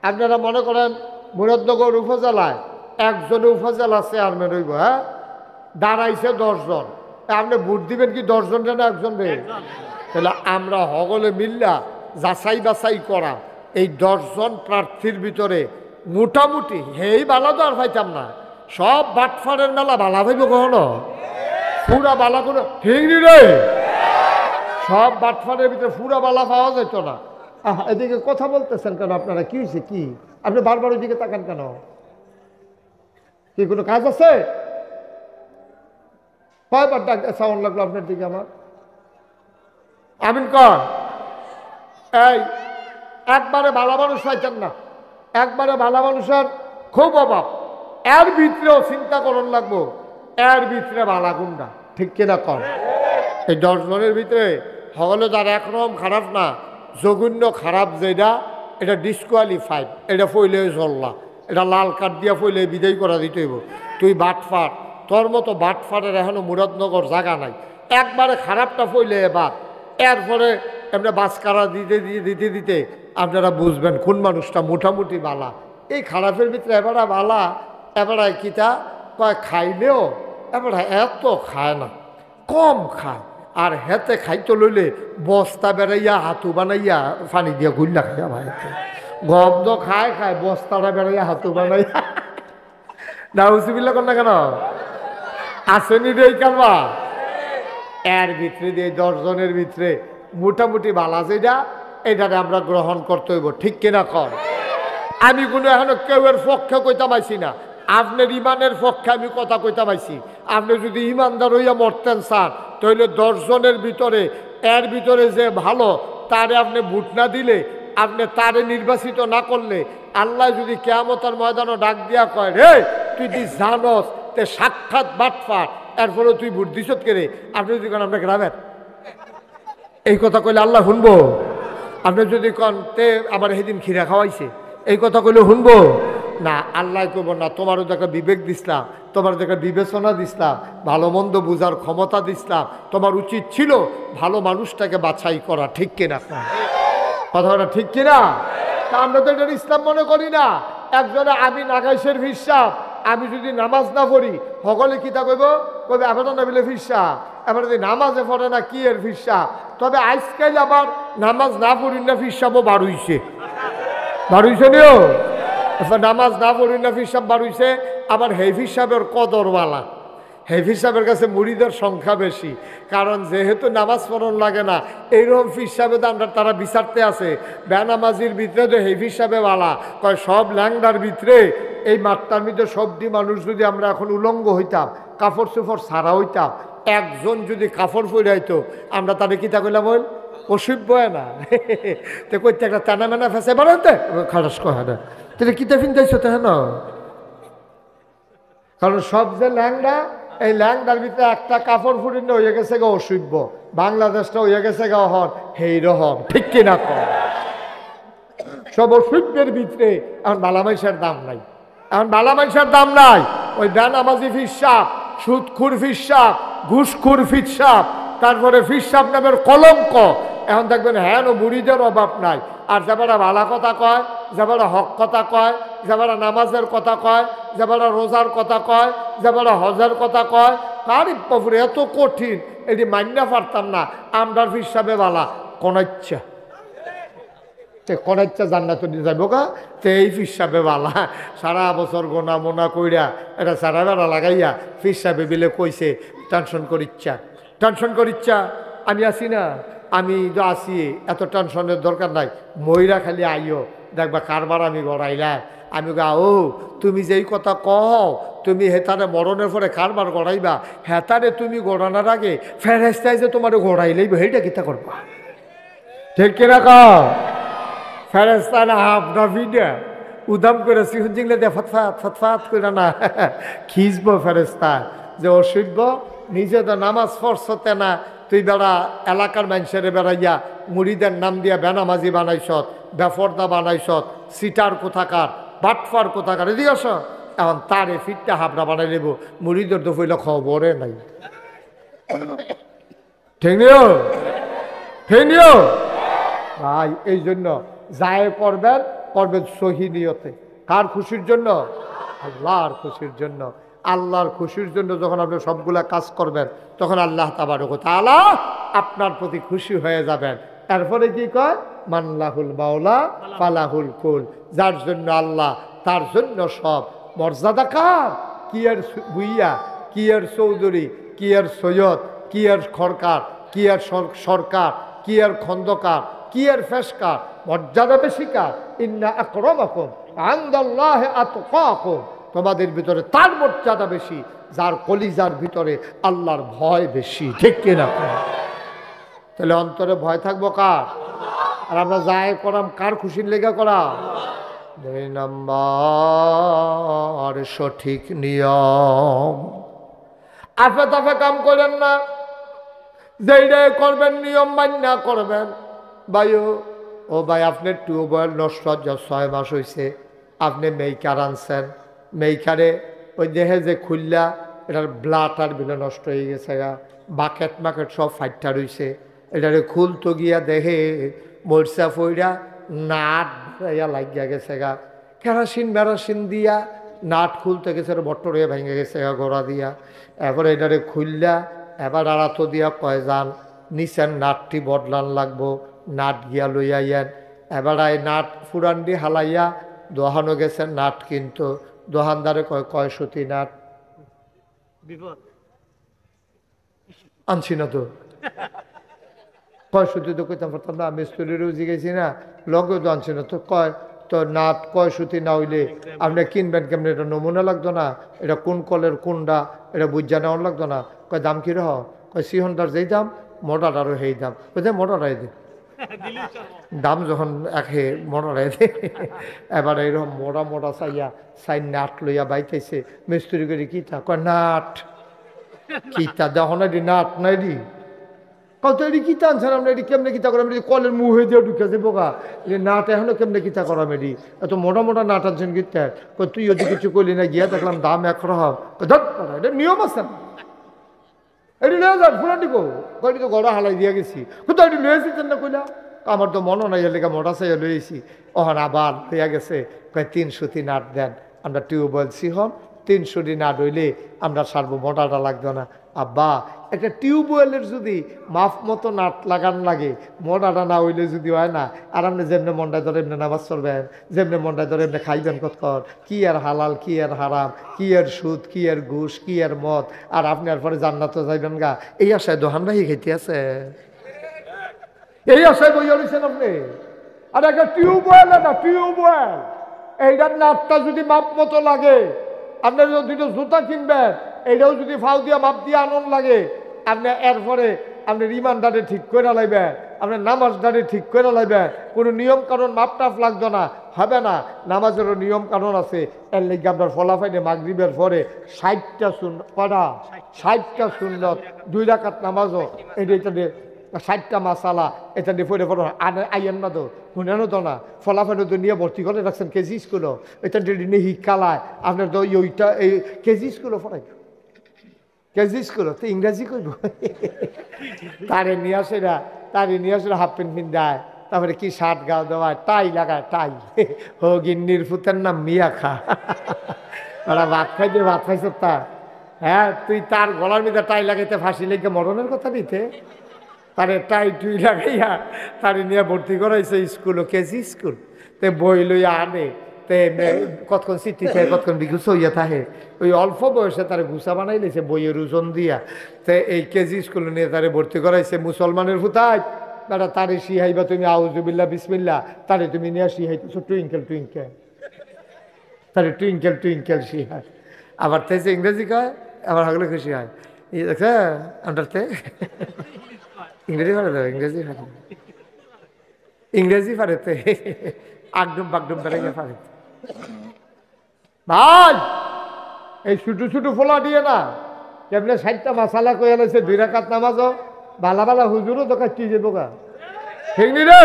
আপনারা মনে করেন মুরাদনগর উপজেলায় একজন উপজেলা চেয়ারম্যান হইব, হ্যাঁ, দাঁড়াইছে 10 জন, আপনি ভোট দিবেন কি 10 জন না একজন রে? তাহলে আমরা সকলে মিল্লা যাচাই বাছাই করা এই 10 জন প্রার্থীর ভিতরে মোটামুটি হেই বালা তো আর পাইতাম না, সব বাটফারের মেলা বালা ভাইব কখনো, পুরা বালা কোনো ঠিকনি রে, সব বাটফারের ভিতরে পুরা বালা পাওয়া যেত না। এদিকে কথা বলতেছেন কেন আপনারা? কি হয়েছে? কি আপনি বারবার ওইদিকে তাকান কেন? কি কোনো কাজ আছে? কয়বার ডাক সাউন্ড লাগলো আপনার দিকে আমার? আমিন কর। এই একবারে ভালো মানুষ পাইতেন না, একবারে ভালো মানুষের খুব অভাব, এর ভিতরেও চিন্তা করন লাগবো এর ভিতরে ভালা গুন্ডা, ঠিক কিনা কর? এই 10 জনের ভিতরে হলে তার একরকম খারাপ না, জঘন্য খারাপ যেটা এটা ডিসকোয়ালিফাইড, এটা ফইলে চললা, এটা লাল কার্ড দিয়া ফইলে বিদায় করা দিতে হইব। তুই বাটফাট, তোর মতো বাটফাটের এখনো মুরাদনগর জায়গা নাই, একবারে খারাপটা ফইলে বাদ, এরপরে এমনি বাসকারা দিতে দিতে দিতে আপনারা বুঝবেন কোন মানুষটা মোটামুটি বালা। এই খারাপের ভিতরে এবারে বালা, এবারে কিতা কয় খাইলেও এবারে এত খায় না, কম খায়, আর হেতে খাইতে লইলে বস্তা বেড়াইয়া হাতু বানাইয়া পানি দিয়া গুল্লা খাইয়া ভাই, গন্ধ খায় খায় বস্তাটা বেড়াইয়া হাতু বানাইয়া, না উচিবিল্লা কর না কেন? আসেনি রে কালবা এর ভিতরে দিয়ে 10 জনের ভিতরে মোটামুটি বালা যেটা এটারে আমরা গ্রহণ করতে হইব, ঠিক কিনা কর? আমি কোনো এখনো কেউয়ের পক্ষে কইতে পাইছি না, আপনার ইমানের পক্ষে আমি কথা কইতে পাইছি। আপনি যদি ইমানদার হইয়া মরতেন স্যার, তাহলে 10 জনের ভিতরে এর ভিতরে যে ভালো তারে আপনি ভোট না দিলে, আপনি তারে নির্বাচিত না করলে, আল্লাহ যদি কিয়ামতের ময়দানে ডাক দিয়া কয় রে তুই তুই জানস তে সাক্ষাৎ বাটফার, এরপরে তুই ভোট দিস কে, আপনি যদি কোন আপনাকে গ্রামের এই কথা কইলে আল্লাহ শুনবো? আপনি যদি কন তে আবার সেদিন খিরা খাওয়াইছে, এই কথা কইলে শুনবো না? আল্লাহ কইব না, তোমারও দেখা বিবেক দিসলাম, তোমার দেখা বিবেচনা দিসলাম, ভালো মন্দ বুঝার ক্ষমতা দিসলাম, তোমার উচিত ছিল ভালো মানুষটাকে বাছাই করা, ঠিক কিনা? কথাটা ঠিক কিনা? তা আমরা তো এটা ইসলাম মনে করি না। একজনে আমি নাগাইশের ফিরসাব, আমি যদি নামাজ না পড়ি সকলে কিতা কইব, কইবে এখন না বিলে ফিরসাব, এবার যদি নামাজে পড়ে না কি এর ফিরসাব। তবে আজকাল আবার নামাজ না পড়ি না ফিরসাবও বার হইছে, বার হইছে নিও, নামাজ না পড়ি না ফিরসাব বার হইছে। আবার হেফিজ সাহেবের কদরওয়ালা, হেফিজ সাহেবের কাছে মুড়িদের সংখ্যা বেশি, কারণ যেহেতু নামাজ পড়ন লাগে না, এইরকম ফির সাহেবের আমরা তারা বিচারতে আছে। বেনামাজির ভিতরে তো হেফিজ সাহেবেওয়ালা কয় সব ল্যাংডার ভিতরে এই মাঠটার মধ্যে সবদি মানুষ যদি আমরা এখন উলঙ্গ হইতাম, কাপড় চোপড় সারা হইতাম, একজন যদি কাপড় পরে হইতো, আমরা তাদের কিতা কইলাম বল অসভ্য না তো কইতে একটা টানা মেনা ফেসে বাড়াতে খারাস কয় না, তাহলে কিতা ফিনতেছ তো হ্যাঁ, কারণ সব যে ল্যাংডা, এই ল্যাংডার ভিতরে একটা কাপড় ফুটিন হয়ে গেছে গা অসভ্য, বাংলাদেশটা হয়ে গেছে গা হন হেই রকম, ঠিক কিনা কর? সব অসভ্যের ভিতরে এখন বালামাইশের দাম নাই, এখন বালামাইশের দাম নাই। ওই বেনামাজি ফিরসাব, সুদখুর ফিরসাব, ঘুষখুর ফিরসাব, তারপরে ফিরসাব নামের কলঙ্ক। এখন দেখবেন হ্যাঁ বুড়িদের অভাব নাই, আর যাবারা ভালা কথা কয়, যাবারা হক কথা কয়, যাবারা নামাজের কথা কয়, যাবারা রোজার কথা কয়, যাবারা হজের কথা কয়, কারি বাপুরে এত কঠিন, এটি মান্যা পারতাম না। আমরার ফিরসাবে বালা কোন ইচ্ছা কোন ইচ্ছা জান্নাত দিয়ে যাবো গা, তো এই ফিরসাবে বালা সারা বছর গোনা মোনা কইরা এটা সারা বেড়া লাগাইয়া ফিরসাবে বিলে কইছে টেনশন করিচ্ছা, টেনশন করিচ্ছা। আমি আসি না, আমি তো আসি, এত টেনশনের দরকার নাই, ময়রা খালি আইও দেখবা কারবার আমি গড়াইলা। আমি গা ও তুমি যেই কথা কও, তুমি হেতারে মরণের পরে কারবার গড়াইবা, হেতারে তুমি গড়ানোর আগে ফেরেস্তায় যে তোমার গড়াইলেই সেইটা কিতা করবা, ঠিক কিনা কও? ফেরেস্তা না আপনার ভিডিও উদাম করে সিহুন জিংলে দিয়ে ফতফাত ফতফাত করে না খিচবো ফেরেস্তা যে অসভ্য, নিজে তো নামাজ পড়ছতে না, তুই বেড়া এলাকার মানুষের বেড়াইয়া মুড়িদের নাম দিয়া বেনামাজি বানাইছত, বেফর্দা বানাইছত, সিটার কোথাকার, বাটফার কোথাকার, এদিকে আস। এখন তারে ফিটটা হাবড়া বানাই নেব, মুড়িদের তো ফইলে খবরে নাই, ঠিক নিও, ঠিক নিও ভাই। এই জন্য যায় করবেন, করবেন সহি নিয়তে, কার খুশির জন্য? আল্লাহর খুশির জন্য। আল্লাহর খুশির জন্য যখন আপনি সবগুলা কাজ করবেন, তখন আল্লাহ তাবারক ওয়া তাআলা আপনার প্রতি খুশি হয়ে যাবেন। এরপরে কি কয়? মানলাহুল মাওলা ফালাহুল কুল, যার জন্য আল্লাহ তার জন্য সব। মর্যাদা কার? কি এর ভুইয়া, কি এর চৌধুরী, কি এর সৈয়দ, কি এর খরকার, কি এর সরকার, কি এর খন্দকার, কি এর ফেসকার, মর্যাদা বেশি কার? ইন্না আকরামাকুম ইনদাল্লাহি আতকাকুম, তোমাদের ভিতরে তার মর্যাদা বেশি যার কলিজার ভিতরে আল্লাহর ভয় বেশি, ঠিক কিনা? তাহলে অন্তরে ভয় থাকবো কার? আর আমরা যাই করাম কার খুশির লেগে করাম? 2 নম্বর সঠিক নিয়ম, আফে তাফে কাম করেন না, যেইটাই করবেন নিয়ম মান্য করবেন। ভাইও ও ভাই, আপনার টিউবওয়েল নষ্ট 6 মাস হয়েছে, আপনি মেইকার আনছেন, মেইকারে ওই দেহে যে খুললা এটার ব্লাটার বিলে নষ্ট হয়ে গেছে গা, বাকেট মাকেট সব ফাইটটা রয়েছে, এটারে খুলতো গিয়া দেখে মরচা ফইরা নাট ইয়া লাগিয়া গেছে গা, কেরাসিন মেরাসিন দিয়া নাট খুলতে গেছে, বট্টর হয়ে ভেঙে গেছে গা গোড়া দিয়া। এবার এটারে খুললা এবার আড়াতো দিয়া কয় যান নিচের নাটটি বদলান লাগবো, নাট গিয়া লইয়া ইয়েন। এবার এই নাট ফুরান্ডি হালাইয়া দোহানো গেছে নাট, কিন্তু দোহানদারে কয় 600 নাট, আনছি না তো। কয় সুতি তো কইতাম পারতাম না, মিস্ত্রিরও জিগেছি না, লগেও তো আনছি না তো। কয় তো নাট কয় সুতি না হইলে আপনি কিনবেন কেমনি, এটা নমুনা লাগতো না, এটা কোন কলের কোনটা এটা বুঝা নেওয়ার লাগতো না। কয় দাম কী রহ? কয় সিহনটার যেই দাম মোটাটারও সেই দাম। কোথায় মোটাটাই দিন দাম যখন একে মোটাটাই দে। এবার এইরকম মোটা মোটা চাইয়া সাইন নাট লইয়া বাইতেছে। মিস্ত্রি করে কিতা? কয় নাট। কিতা দেখো না, নাট নাই দি কত এটি কিতা আনছেন আমরা, এটি কেমনে কিতা করাম? এটি কলের মুহে দিয়ে ঢুকেছে বোকা, এটি নাট এখনো কেমনে কিতা করাম? এটি এত মোটা মোটা নাট আনছেন কিতা? তুই যদি কিছু করলি না, গিয়া দেখলাম দাম এক রকম। এটা নিয়ম আছে না, এটি লয়ে যান ফুলান্টি কো কয়টি তো গড়া হালাই দিয়া গেছি। কোথাও এটি লয়ে এসেছেন না কইলা? আমার তো মনে নাই এলাকা মোটা চাইয়া লইয়েছি। ওখানে আবার লইয়া গেছে, কয় 300টি নাট দেন। আমরা টিউবওয়েল সিহন 300টি নাট হইলে আমরা সারবো, মোটাটা লাগতো না। আব্বা একটা টিউবওয়েলের যদি মাফ মতো নাট লাগান লাগে, মোটাটা না হইলে যদি হয় না, আর আপনি যেমনি মন্ডায় ধরে এমনি নামাজ চলবেন, যেমনি মন্ডায় ধরে এমনি খাইবেন কতক্ষণ, কি আর হালাল কি আর হারাম, কি আর সুদ কি আর ঘুষ কি আর মদ, আর আপনি আর পরে জান্নাতে যাইবেন গা, এই আশায় দোহান ভাই খাইতে আছে, এই আশায় বইয়া রয়েছেন আপনি। আর একটা টিউবওয়েল না, টিউবওয়েল এইটার নাটটা যদি মাপ মতো লাগে, আপনার যদি জুতা কিনবেন এইটাও যদি ফাউ দিয়া মাপ দিয়ে আনন্দ লাগে, আপনি এরপরে আপনি রিমান্ডারে ঠিক করে লাইবেন, আপনার নামাজদারে ঠিক করে লাইবেন। কোনো নিয়ম কানুন মাপ টাপ লাগতো না, হবে না। নামাজেরও নিয়ম কানুন আছে। এর লেগে আপনার ফলাফাইনে মাগরিবের পরে 60টা সুন্নত কটা, 60টা সুন্নত, 2 রাকাত নামাজও এটা 60টা মাসালা এটা দিয়ে পড়ে পড়ো আইয়েন না তো শুনেন তো না। ফলাফাইনে তো নিয়ে ভর্তি করে রাখছেন কেজি স্কুলও, এটা নিয়ে শিক্ষালায় আপনার তো ওইটা এই কেজি স্কুলও পড়াই, কেজি স্কুল তো ইংরাজি করব। তারে নিয়ে আসে না, তারে নিয়ে আসলে হাফ প্যান্ট পিন্ধায়, তারপরে কি শার্ট গাও দেওয়ায়, টাই লাগায়, টাই ও গিন্নির ফুতের নাম মিয়া খা। ওরা ভাত খাইতে ভাত খাইছ তা, হ্যাঁ তুই তার গলার মধ্যে টাই লাগাইতে ফাঁসি লেগে মরণের কথা দিতে, তারে টাই টুই লাগাইয়া তারে নিয়ে ভর্তি করাইছে স্কুলও, কেজি স্কুল। তে বই লইয়া আনে, তে কতক্ষণ সিটি থাকে কতক্ষণ বিঘুস হইয়া থাকে, ওই অল্প বয়সে তারা ঘুষা বানাই লেছে বইয়ের ওজন দিয়া। তে এই কেজি স্কুলে নিয়ে তারে ভর্তি করাইছে। মুসলমানের ফুতাই বেটা তারে শিহাইবা তুমি আউজুবিল্লা বিসমিল্লা, তারে তুমি নিয়ে শিহাইতেছো টুইঙ্কেল টুইঙ্কেল, তারে টুইঙ্কেল টুইঙ্কেল শিহাই। আবার তেছে ইংরেজি কয়, আবার হগলে খুশি হয়। এই দেখে আন্ডারতে ইংরেজি পারে, ইংরেজি পারে, ইংরেজি পারেতে আগডুম বাগডুম বেড়ে পারে। ভাই এই ছুটু ছুটু ফোলা দিয়ে না কেমনে 60টা মাসালা কয়ে লাইছে, 2 রাকাত নামাজও বালা বালা হুজুরও তো কাটি যাবো গা, ঠিক নি রে?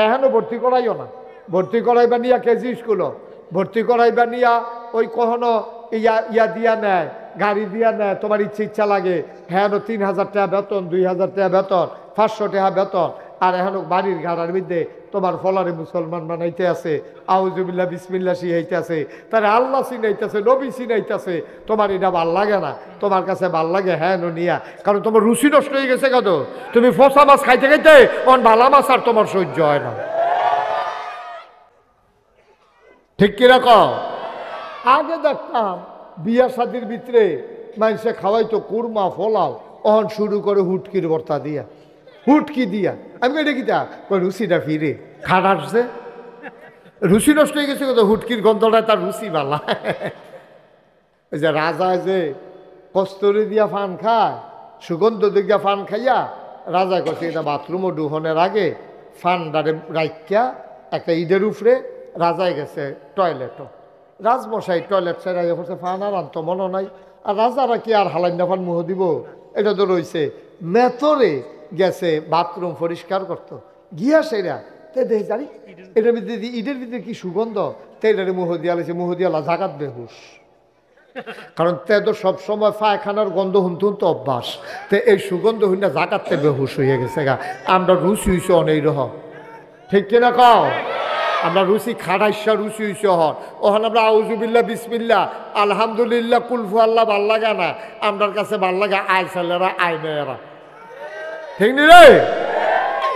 এখনো ভর্তি করাইও না, ভর্তি করাইবা নিয়া কেজি স্কুল, ভর্তি করাইবা নিয়া ওই কখনো ইয়া দিয়া নেয়, গাড়ি দিয়া নেয়, তোমার ইচ্ছা লাগে। হ্যাঁ 3000 টাকা বেতন, 2000 টাকা বেতন, 500 টাকা বেতন, আর এখন বাড়ির ঘাড়ার মধ্যে তোমার ফলারে মুসলমান বানাইতে আছে, আউজুবিল্লাহ বিসমিল্লা শিখাইতে আছে, তার আল্লাহ চিনাইতেছে, নবী চিনাইতেছে। তোমার এটা ভাল লাগে না, তোমার কাছে ভাল লাগে হ্যাঁ নিয়া, কারণ তোমার রুচি নষ্ট হয়ে গেছে কত, তুমি ফসা মাছ খাইতে খাইতে অন ভালা মাছ আর তোমার সহ্য হয় না, ঠিক কিরকম? আগে দেখতাম বিয়া শাদির ভিতরে মানুষে খাওয়াইতো কুরমা ফলাও, অন শুরু করে হুটকির ভর্তা দিয়া, হুটকি দিয়া। আমি এটা কিতা রুচিটা ফিরে খাট আসছে, রুচি নষ্ট হয়ে গেছে কত, হুটকির গন্ধটা তার রুচি বালা। ওই যে রাজা যে কস্তুরি দিয়া ফান খায়, সুগন্ধ দিয়া ফান খাইয়া রাজা কছে এটা বাথরুমও ডুহনের আগে ফানডারে রাইকা একটা ঈদের উপরে রাজায় গেছে টয়লেটও, রাজমশাই টয়লেট সেরাইয়া পড়ছে, ফান আর আনতো মনে নাই। আর রাজারা কি আর হালাইন্দা ফান মুহ দিব, এটা তো রয়েছে মেথরে গেছে বাথরুম পরিষ্কার করতো, গিয়া সেরা তে দেখে জানি এটার ভিতরে ঈদের ভিতরে কি সুগন্ধ, তেলারে মুহ দিয়া লাইছে, মুহ দিয়া জাগাত বেহুশ, কারণ তে তো সবসময় পায়খানার গন্ধ হুনতে হুনতে অভ্যাস, তে এই সুগন্ধ হুন্না জাগাতে বেহুশ হয়ে গেছে গা। আমরা রুচি হইছে অনেক রহ, ঠিক কিনা কও? আমরা রুচি খাড়াইসা রুচি হইছে হন, ওখানে আমরা আউজুবিল্লা বিসমিল্লা আলহামদুলিল্লাহ কুলফু আল্লাহ ভাল লাগে না, আমরার কাছে ভাল লাগে আয় ছেলেরা আয় মেয়েরা, ঠিক নি রে?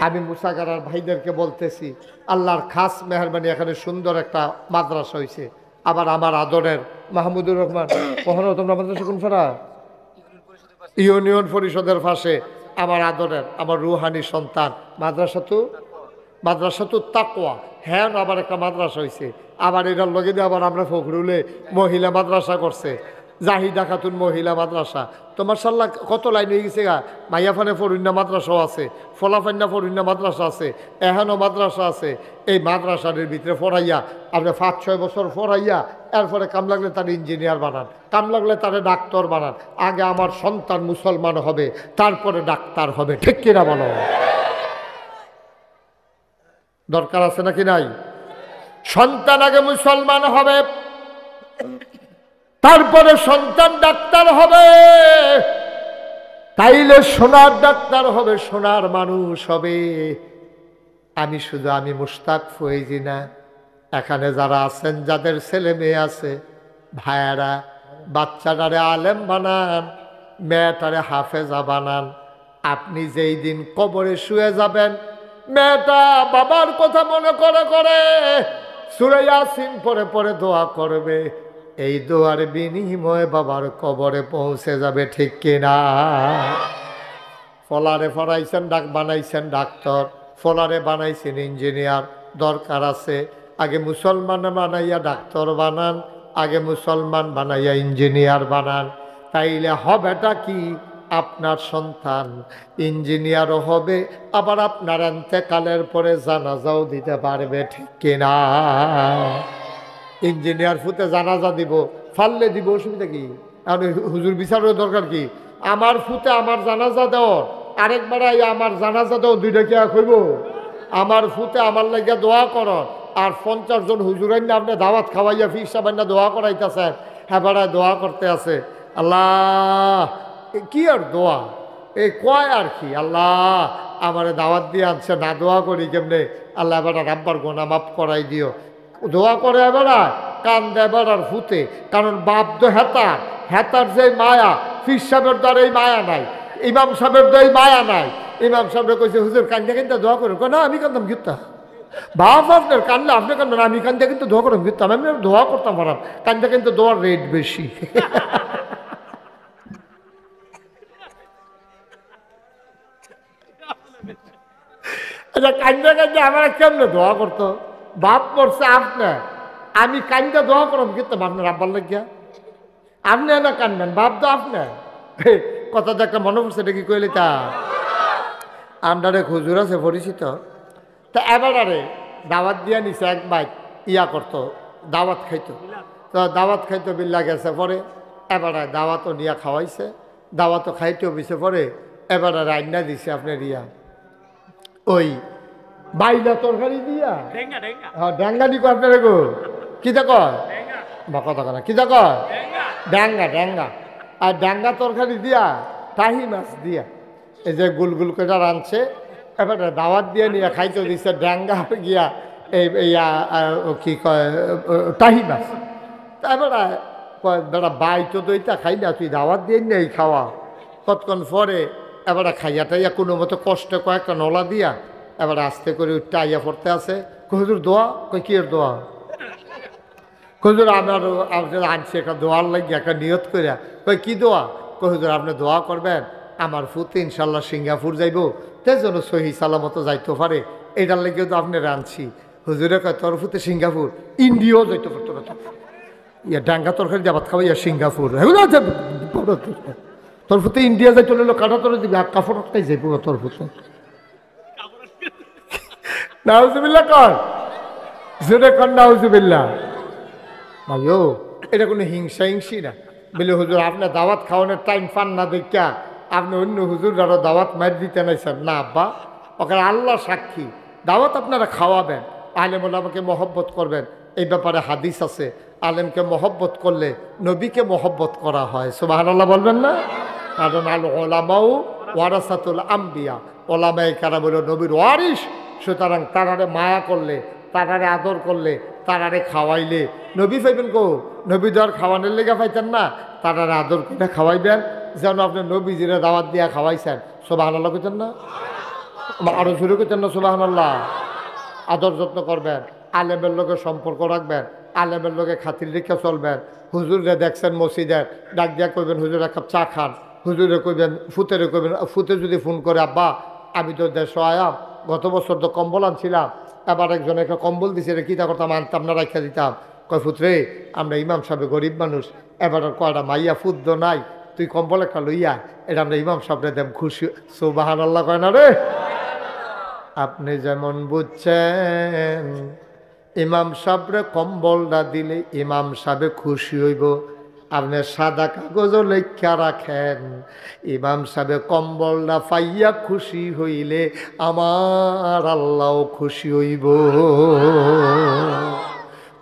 আমি মুসাগারার ভাইদেরকে বলতেছি আল্লাহর খাস মেহরবানি, এখানে সুন্দর একটা মাদ্রাসা হয়েছে। আবার আমার আদরের মাহমুদুর রহমান, কখনো তোমরা মাদ্রাসা কোন ফেরা ইউনিয়ন পরিষদের পাশে আমার আদরের আমার রুহানি সন্তান মাদ্রাসা তো তাকওয়া, হ্যাঁ আবার একটা মাদ্রাসা হয়েছে, আবার এটার লগে দিয়ে আবার আমরা ফখরুলে মহিলা মাদ্রাসা করছে, জাহিদা খাতুন মহিলা মাদ্রাসা। তো মাশাআল্লাহ কত লাইন হয়ে গেছে গা। মাইয়াফানে ফরুন্না মাদ্রাসাও আছে, ফলাফান্না ফরুন্না মাদ্রাসা আছে, এহানো মাদ্রাসা আছে। এই মাদ্রাসাদের ভিতরে পড়াইয়া আপনি 5-6 বছর পড়াইয়া এরপরে কাম লাগলে তার ইঞ্জিনিয়ার বানান, কাম লাগলে তারে ডাক্তার বানান। আগে আমার সন্তান মুসলমান হবে, তারপরে ডাক্তার হবে, ঠিক কিনা বলো? দরকার আছে নাকি নাই? সন্তান আগে মুসলমান হবে, তারপরে সন্তান ডাক্তার হবে, তাইলে সোনার ডাক্তার হবে, সোনার মানুষ হবে। আমি মুশতাক ফয়েজি না, এখানে যারা আছেন যাদের ছেলে মেয়ে আছে ভাইয়ারা, বাচ্চাটারে আলেম বানান, মেয়েটারে হাফেজা বানান। আপনি যেই দিন কবরে শুয়ে যাবেন, মেয়েটা বাবার কথা মনে করে করে সূরা ইয়াসিন পড়ে পড়ে দোয়া করবে, এই দোয়ার বিনিময়ে বাবার কবরে পৌঁছে যাবে, ঠিক কিনা? ফলারে বানাইছেন ডাক্তার, ফলারে বানাইছেন ইঞ্জিনিয়ার। দরকার আছে আগে মুসলমান বানাইয়া ডাক্তার বানান, আগে মুসলমান বানাইয়া ইঞ্জিনিয়ার বানান। তাইলে হবেটা কি? আপনার সন্তান ইঞ্জিনিয়ারও হবে, আবার আপনার ইন্তেকালের পরে জানাজাও দিতে পারবে, ঠিক কিনা? ইঞ্জিনিয়ার ফুতে জানাজা দিব, ফাললে দিব, অসুবিধা কি? এখন হুজুর বিচারের দরকার কি? আমার ফুতে আমার জানাজা দেওয়ার, আরেকবার আমার জানাজা দেও, দুইটা কি কইব? আমার ফুতে আমার লাগিয়া দোয়া কর, আর 50 জন হুজুর আপনি দাওয়াত খাওয়াইয়া ফির সাহেব দোয়া করাইতেছেন, হ্যাঁ বেড়ায় দোয়া করতে আছে। আল্লাহ কি আর দোয়া, এই কয় আর কি, আল্লাহ আমারে দাওয়াত দিয়ে আনছে, না দোয়া করি কেমনে? আল্লাহ এবার রাব্বার গোনা মাফ করাই দিও। দোয়া করে এবার কান দেবার আর ফুতে, কারণ বাপ তো হেতার যে মায়া, ফির সাহেবের দ্বারা এই মায়া নাই, ইমাম সাহেবের দ্বারা এই মায়া নাই। ইমাম সাহেবরা কইছে হুজুর কান্দে কিন্তু দোয়া করুন, না আমি কান্দাম গিরতাম, বাপ আপনার কানলে আপনি কান্দবেন, আমি কান্দে কিন্তু দোয়া করুন গিরতাম, আমি দোয়া করতাম পারাম, কান্দে কিন্তু দোয়ার রেট বেশি। আচ্ছা কান্দে কান্দে আমার কেমনে দোয়া করতো? বাপ করছে আপনার, আমি কান্দে দোয়া করব কিন্তু আপনার আব্বার লাগিয়া, আপনি না কানবেন, বাপ তো আপনার। কথাটা একটা মনে পড়ছে, এটা কি কইলে তা আন্ডারে হুজুর আছে পরিচিত, তা এবারে দাওয়াত দিয়া নিছে, এক বাইক ইয়া করতো, দাওয়াত খাইতো, তো দাওয়াত খাইতো বিল্লা গেছে পরে, এবারে দাওয়াতও নিয়া খাওয়াইছে, দাওয়াতও খাইতেও বিছে পরে, এবারে রান্না দিছে আপনার ইয়া ওই বাইলা তরকারি দিয়া, হ্যাঁ ড্যাঙ্গা দি কয় আপনার গো, কি কয় বা কথা কয় না, কি কয় ড্যাঙ্গা, আর ড্যাঙ্গা তরকারি দিয়া টাহি মাছ দিয়া এই যে গুলগুল করে রাঁধছে, এবারে দাওয়াত দিয়ে নিয়ে খাইতে দিচ্ছে ড্যাঙ্গা গিয়া এই কি কয় টাহি মাছ। তারপরে বেড়া বাই তো দইটা খাই না, তুই দাওয়াত দিয়ে নেই খাওয়া। কতক্ষণ পরে এবারে খাইয়া টাইয়া কোনো মতো কষ্ট কয়েকটা নলা দিয়া এবার আস্তে করে উঠতে আইয়া পড়তে আছে, হুজুর দোয়া, কই কি এর দোয়া? হুজুর আপনার আনছি একটা দোয়ার লাগিয়ে একটা নিয়ত করিয়া, কই কি দোয়া? কই হুজুর আপনি দোয়া করবেন আমার ফুতে ইনশাল্লাহ সিঙ্গাপুর যাইব, তাই জন্য সহি সালামতো যাইতে পারে, এটার লাগিয়েও তো আপনি রাঁধছি। হুজুরে কয় তোর ফুতে সিঙ্গাপুর, ইন্ডিয়াও যাইতে পারতো না, ইয়া ডাঙ্গা তরকারি জাবাত খাওয়া ইয়া সিঙ্গাপুর, তোর ফুতে ইন্ডিয়া যাই চলে এলো, কাটা তোর দিবি কাপড় তাই যাইব তোর ফুতে। নাউজুবিল্লাহ কর, জোরে কর নাউজুবিল্লাহ। ভাইও এটা কোনো হিংসি না, বলে হুজুর আপনার দাওয়াত খাওয়ানোর টাইম পান না দেখা আপনি অন্য হুজুর আরো দাওয়াত মার দিতে নাইছেন না। আব্বা ওখানে আল্লাহ সাক্ষী, দাওয়াত আপনারা খাওয়াবেন, আলেম ওলামাকে মহব্বত করবেন, এই ব্যাপারে হাদিস আছে, আলেমকে মহব্বত করলে নবীকে মহব্বত করা হয়। সুবহানাল্লাহ বলবেন না? কারণ আল ওলামাউ ওয়ারাসাতুল আম্বিয়া, ওলামায়ে কেরাম হলো নবীর ওয়ারিস, সুতরাং তারারে মায়া করলে, তারারে আদর করলে, তারারে খাওয়াইলে নবী পাইবেন কো? নবী তো আর খাওয়ানোর লেগে পাইতেন না, তারারে আদর করে খাওয়াইবেন, যেন আপনি নবীজিরে দাওয়াত দিয়া খাওয়াইছেন। সুবহানাল্লাহ কইতেন না? আরো শুরু করতেন না সুবহানাল্লাহ? আদর যত্ন করবেন, আলেমের লোকের সম্পর্ক রাখবেন, আলেমের লোকে খাতির রেখে চলবেন। হুজুরে দেখছেন মসজিদের, ডাক দিয়া করবেন হুজুর এক কাপ চা খান, হুজুরে কইবেন, ফুতেরে কইবেন, ফুতে যদি ফোন করে আব্বা আমি তো দেশ আয়াম, গত বছর তো কম্বল আনছিলাম, এবার একজন একটা কম্বল দিছে, এটা কী তা করতাম, আনতাম না, রাখা দিতাম। কয় ফুতরে আমরা ইমাম সাহেব গরিব মানুষ, এবার কয়টা মাইয়া ফুদ্দ নাই, তুই কম্বল একটা লইয়া এটা আমরা ইমাম সাহেবরে দেব, খুশি। সুবহানাল্লাহ কয় না রে? আপনি যেমন বুঝছেন ইমাম সাহেবরে কম্বলটা দিলে ইমাম সাহেবে খুশি হইব, আপনি সাদা কাগজও লেখা রাখেন, ইমাম সাহেবে কম্বলটা পাইয়া খুশি হইলে আমার আল্লাহ খুশি হইব।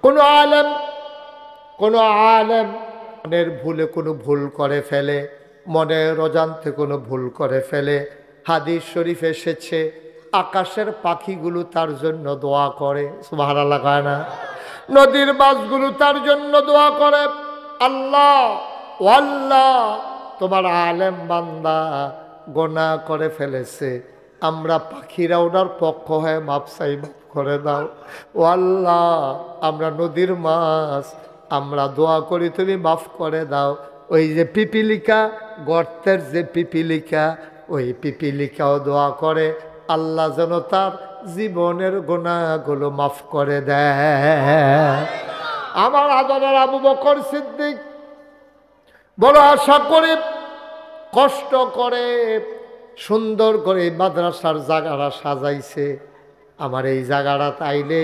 কোনো আলেম মনের ভুলে কোনো ভুল করে ফেলে, মনের অজান্তে কোনো ভুল করে ফেলে, হাদিস শরীফ এসেছে আকাশের পাখিগুলো তার জন্য দোয়া করে, সুবহানাল্লাহ কয় না? নদীর মাছগুলো তার জন্য দোয়া করে, আল্লাহ ও আল্লাহ তোমার আলেম বান্দা গোনাহ করে ফেলেছে, আমরা পাখিরা ওনার পক্ষ হয়ে মাপ চাই, মাফ করে দাও। ও আল্লাহ আমরা নদীর মাছ, আমরা দোয়া করি তুমি মাফ করে দাও। ওই যে পিপিলিকা, গর্তের যে পিপিলিকা, ওই পিপিলিকাও দোয়া করে আল্লাহ যেন তার জীবনের গুনাহগুলো মাফ করে দেয়। আমার আদরের আবু বকর সিদ্দিক বড় আশা করে কষ্ট করে সুন্দর করে মাদ্রাসার জায়গাটা সাজাইছে। আমার এই জায়গাটা তাইলে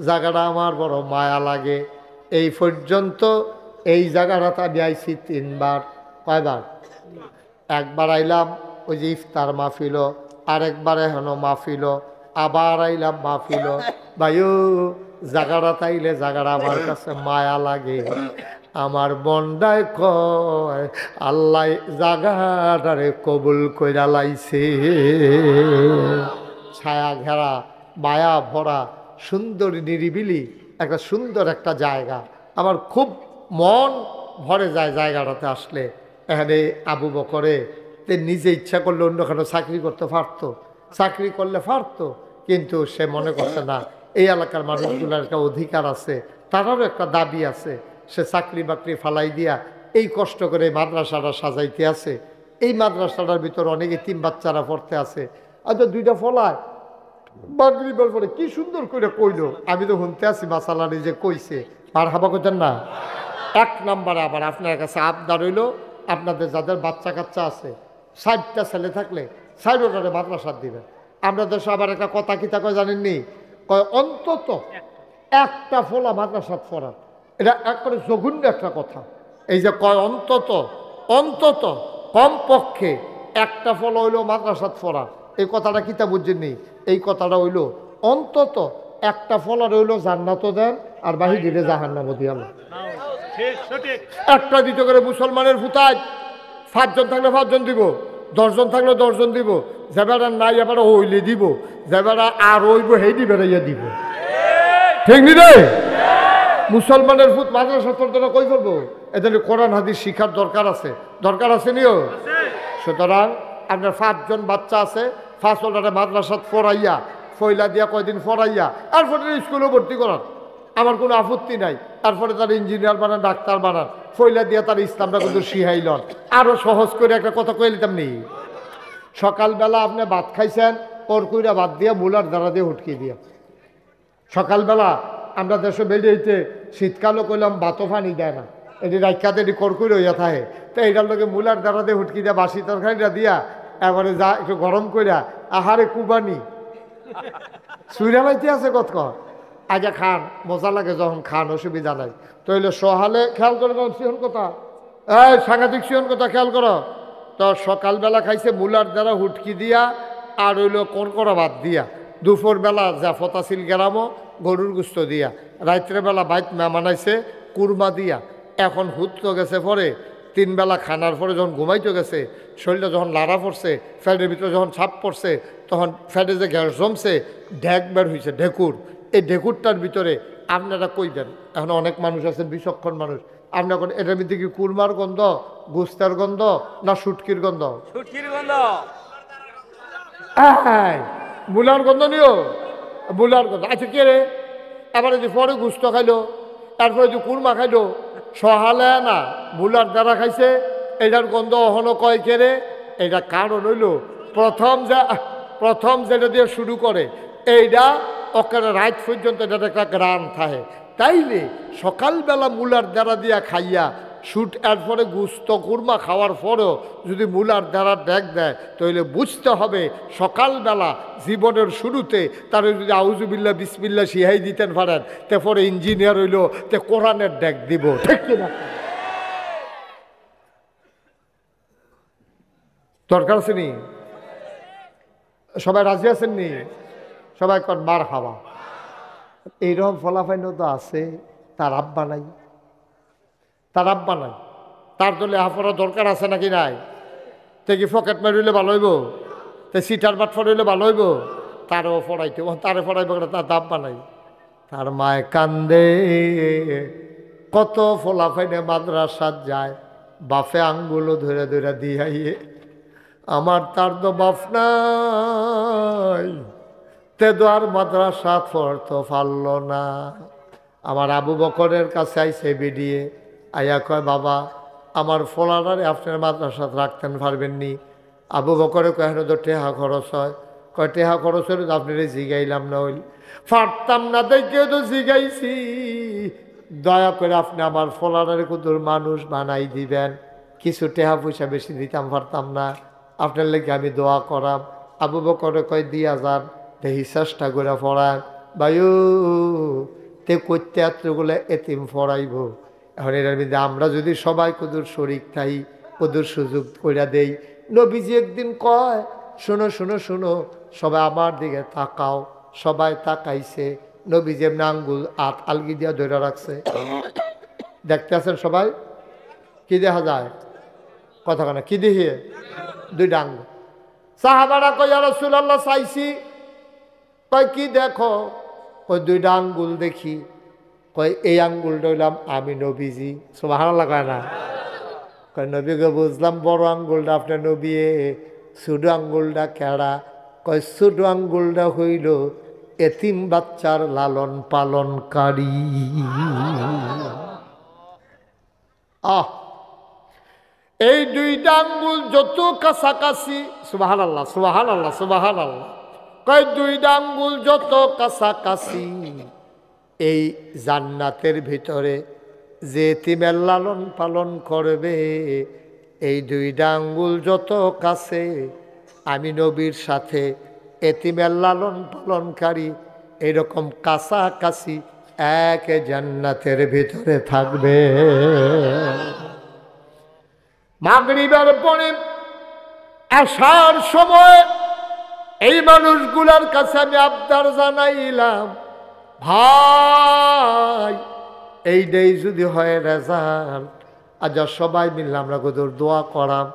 জায়গাটা আমার বড় মায়া লাগে। এই পর্যন্ত এই জায়গাটাতে আমি আইছি 3 বার। কয়বার? একবার আইলাম ওই যে ইফতার মাহফিল, আরেকবার এখনো মাহফিল, আবার আইলাম মাহফিল। ভাইও জায়গাটা তাইলে জায়গাটা আমার কাছে মায়া লাগে। আমার মনটায় কয় আল্লাহ জায়গাটারে কবুল কইরা লাইছে। ছায়া ঘেরা, মায়া ভরা, সুন্দর নিরিবিলি একটা সুন্দর একটা জায়গা। আমার খুব মন ভরে যায় জায়গাটাতে আসলে। এখানে আবু বকরে নিজে ইচ্ছা করলে অন্যখানে চাকরি করতে পারতো, চাকরি করলে পারতো, কিন্তু সে মনে করছে না এই এলাকার মানুষগুলোর একটা অধিকার আছে, তারারও একটা দাবি আছে। সে চাকরি বাকরি ফালাই দিয়া এই কষ্ট করে মাদ্রাসাটা সাজাইতে আছে। এই মাদ্রাসাটার ভিতর অনেক এতিম বাচ্চারা পড়তে আছে। আচ্ছা 2টা ফলায় মাগরিবের পরে কি সুন্দর করে কইলো, আমি তো শুনতে আছি মাসালা নিজে কইছে, আর হাবা করতেন না। 1 নম্বরে আবার আপনার কাছে আবদার হইল, আপনাদের যাদের বাচ্চা কাচ্চা আছে 60টা ছেলে থাকলে 60টারে মাদ্রাসা দিবেন। আমরা দেশে আবার একটা কথা কিতা কয় জানেননি, কয় অন্তত একটা ফলা মাদ্রাসাত পড়ার। এটা একবারে জঘন্য একটা কথা। এই যে কয় অন্তত কমপক্ষে একটা ফলা হইল মাদ্রাসাত পড়া, এই কথাটা কিতা বুঝছেননি? এই কথাটা হইল অন্তত একটা ফলার হইল জান্নাতও দেন আর বাহি দিলে জাহান্নামও দিয়ে। একটা দিতে করে মুসলমানের ফুতায় 5 জন থাকলে 5 জন দিব, 10 জন থাকলে 10 জন দিব, যেবারা নাই এবার হইলে দিব, যেবারা আর হইব সেই দিবে ইয়ে দিব। ঠিক নি রে? মুসলমানের ফুট মাদ্রাসা তোরা কই করবো? এদের কোরআন হাদিস শিখার দরকার আছে নিও। সুতরাং আপনার 5 জন বাচ্চা আছে, 5 জনের মাদ্রাসাত পড়াইয়া ফয়লা দিয়া কয়দিন পড়াইয়া তারপরে স্কুলে ভর্তি করান, আমার কোনো আপত্তি নাই। তারপরে তার ইঞ্জিনিয়ার বানান, ডাক্তার বানান, ফয়লা দিয়া তার ইসলামটা কিন্তু শিখাইলন। আরো সহজ করে একটা কথা কয়ে নিতাম নি, সকালবেলা আপনি ভাত খাইছেন, কড়কুইরা ভাত দিয়া মুলার দ্বারা দিয়ে উঠকি দিয়া। সকালবেলা আমরা দেশে বেরিয়েতে শীতকালও কইলাম ভাতও পানি দেয় না, এটি রাইখাতে এটি কড়কুই রইয়া থাকে, তো এইটার লোকে মুলার দ্বারা দিয়ে উঠকি দিয়া বাসি তরকারিটা দিয়া এবারে যা একটু গরম কইরা আহারে কুবানি সুইরা লাইতে আছে কত আগে খান, মজা লাগে যখন খান, অসুবিধা নাই। তো হইলে সহালে খেয়াল করে দাও সিহন কথা, এই সাংঘাতিক সিহন কথা খেয়াল করো। তো সকালবেলা খাইছে মুলার দ্বারা হুটকি দিয়া আর হইল কড়কড়া ভাত দিয়া, দুপুরবেলা জাফত আছিল গেরামো গরুর গুস্ত দিয়া, রাত্রেবেলা বাইত মেমানাইছে কুরমা দিয়া। এখন হুত তো গেছে পরে 3 বেলা খানার পরে যখন ঘুমাইতে গেছে, শরীরটা যখন লাড়া পড়ছে, ফ্যাটের ভিতরে যখন ছাপ পড়ছে, তখন ফ্যাটে যে গ্যাস জমছে ঢেক বের হয়েছে, ঢেকুর। এই ঢেকুরটার ভিতরে আপনারা কই দেন, এখন অনেক মানুষ আছে বিচক্ষণ মানুষ, আপনার এটার ভিতরে কি কুরমার গন্ধ, গুস্তার গন্ধ না শুটকির গন্ধ? মুলার গন্ধ নিও, মুলার গন্ধ। আচ্ছা কে রে, এবারে যে পরে গুস্ত খাইলো, তারপরে যে কুরমা খাইলো, সহালে না মুলার দ্বারা খাইছে এটার গন্ধ অহনো কয় কেরে, এটা কারণ হইল প্রথম যেটা দিয়ে শুরু করে এইটা ওখানে রাত পর্যন্ত এটা একটা গ্রাম থাকে। তাইলে সকালবেলা মূলার দ্বারা দিয়া খাইয়া শুট এরপরে গুস্ত কুরমা খাওয়ার পরেও যদি মূলার দ্বারা ডেক দেয় তাহলে বুঝতে হবে সকালবেলা জীবনের শুরুতে তার যদি আউজুবিল্লা বিসমিল্লা শিহাই দিতেন পারেন তারপরে ইঞ্জিনিয়ার হইল তে কোরআনের ডেক দিব, ঠিক কিনা? দরকার আছে নি? সবাই রাজি আছেন নি? সবাই কর মার খাওয়া। এইরকম ফলাফাইন তো আছে, তার আব্বা নাই, তার আব্বা নাই, তার তো লেহাপড়া দরকার আছে নাকি নাই? তে কি পকেট মারিলে ভালো হইব? তে সিটার বাট ফরাইলে ভালো হইব? তারও ফরাইতে, তারে ফরাইব, তার আব্বা নাই। তার মায় কান্দে, কত ফলাফাইনে মাদ্রাসাত যায়, বাফে আঙ্গুলো ধরে ধরে দিয়াইয়ে, আমার তার তো বাপ নাই, তে তো আর মাদ্রাসা পড়তে পারল না। আমার আবু বকরের কাছে আইসে বিডিয়ে আইয়া কয়, বাবা আমার ফলানারে আপনার মাদ্রাসাত রাখতেন পারবেন নি? আবু বকরে কয়, তো টেহা খরচ হয়। কয় টেহা খরচ হলে তো আপনার জিগাইলাম না, হইল পারতাম না দেখে তো জিগাইছি, দয়া করে আপনি আমার ফলানারে কুতুর মানুষ বানাই দিবেন, কিছু টেহা পয়সা বেশি দিতাম পারতাম না, আপনার লেগে আমি দোয়া করাম। আবু বকরে কয়, দিয়া যান, দেখি চেষ্টা করে পড়ান। বায়ু তে করতে এতগুলো এতিম ফরাইব। এখন এটার মধ্যে আমরা যদি সবাই কুদুর শরিক থাই, কুদুর সুযোগ করে দেই। নবীজি একদিন কয়, শোনো শোনো শোনো, সবাই আমার দিকে তাকাও। সবাই তাকাইছে, নবীজি এমনি আঙ্গুল আলগি দিয়া ধরে রাখছে। দেখতে আছেন সবাই? কি দেখা যায়? কথা কেন কি দেখিয়ে? দুইটা আঙ্গুল। সাহাবারা কয়, ইয়া রাসূলুল্লাহ চাইছি। কয় কি দেখো? কয় দুইটা আঙ্গুল দেখি। কয় এই আঙ্গুলটা হইলাম আমি নবীজি। সুবহানাল্লাহ কয় না? কয় নবীকে বুঝলাম বড় আঙ্গুলটা আপনার নবী, ছোট আঙ্গুলটা কেড়া? কয় ছোট আঙ্গুলটা হইল এতিম বাচ্চার লালন পালনকারী। এই দুইটা আঙ্গুল যত কাছাকাছি, সুবহানাল্লাহ সুবহানাল্লাহ সুবহানাল্লাহ, কয় দুইটা আঙ্গুল যত কাছাকাছি এই জান্নাতের ভিতরে যে এতিমের লালন পালন করবে, এই দুইটা আঙ্গুল যত কাছে আমি নবীর সাথে এতিমের লালন পালনকারী এরকম কাছাকাছি এক জান্নাতের ভিতরে থাকবে। মাগরিবের পরে আসার সময় এই মানুষগুলার কাছে আমি আবদার জানাইলাম, ভাই এইটাই যদি হয় রেজাল্ট, আজ সবাই মিললাম আমরা কত দোয়া করাম।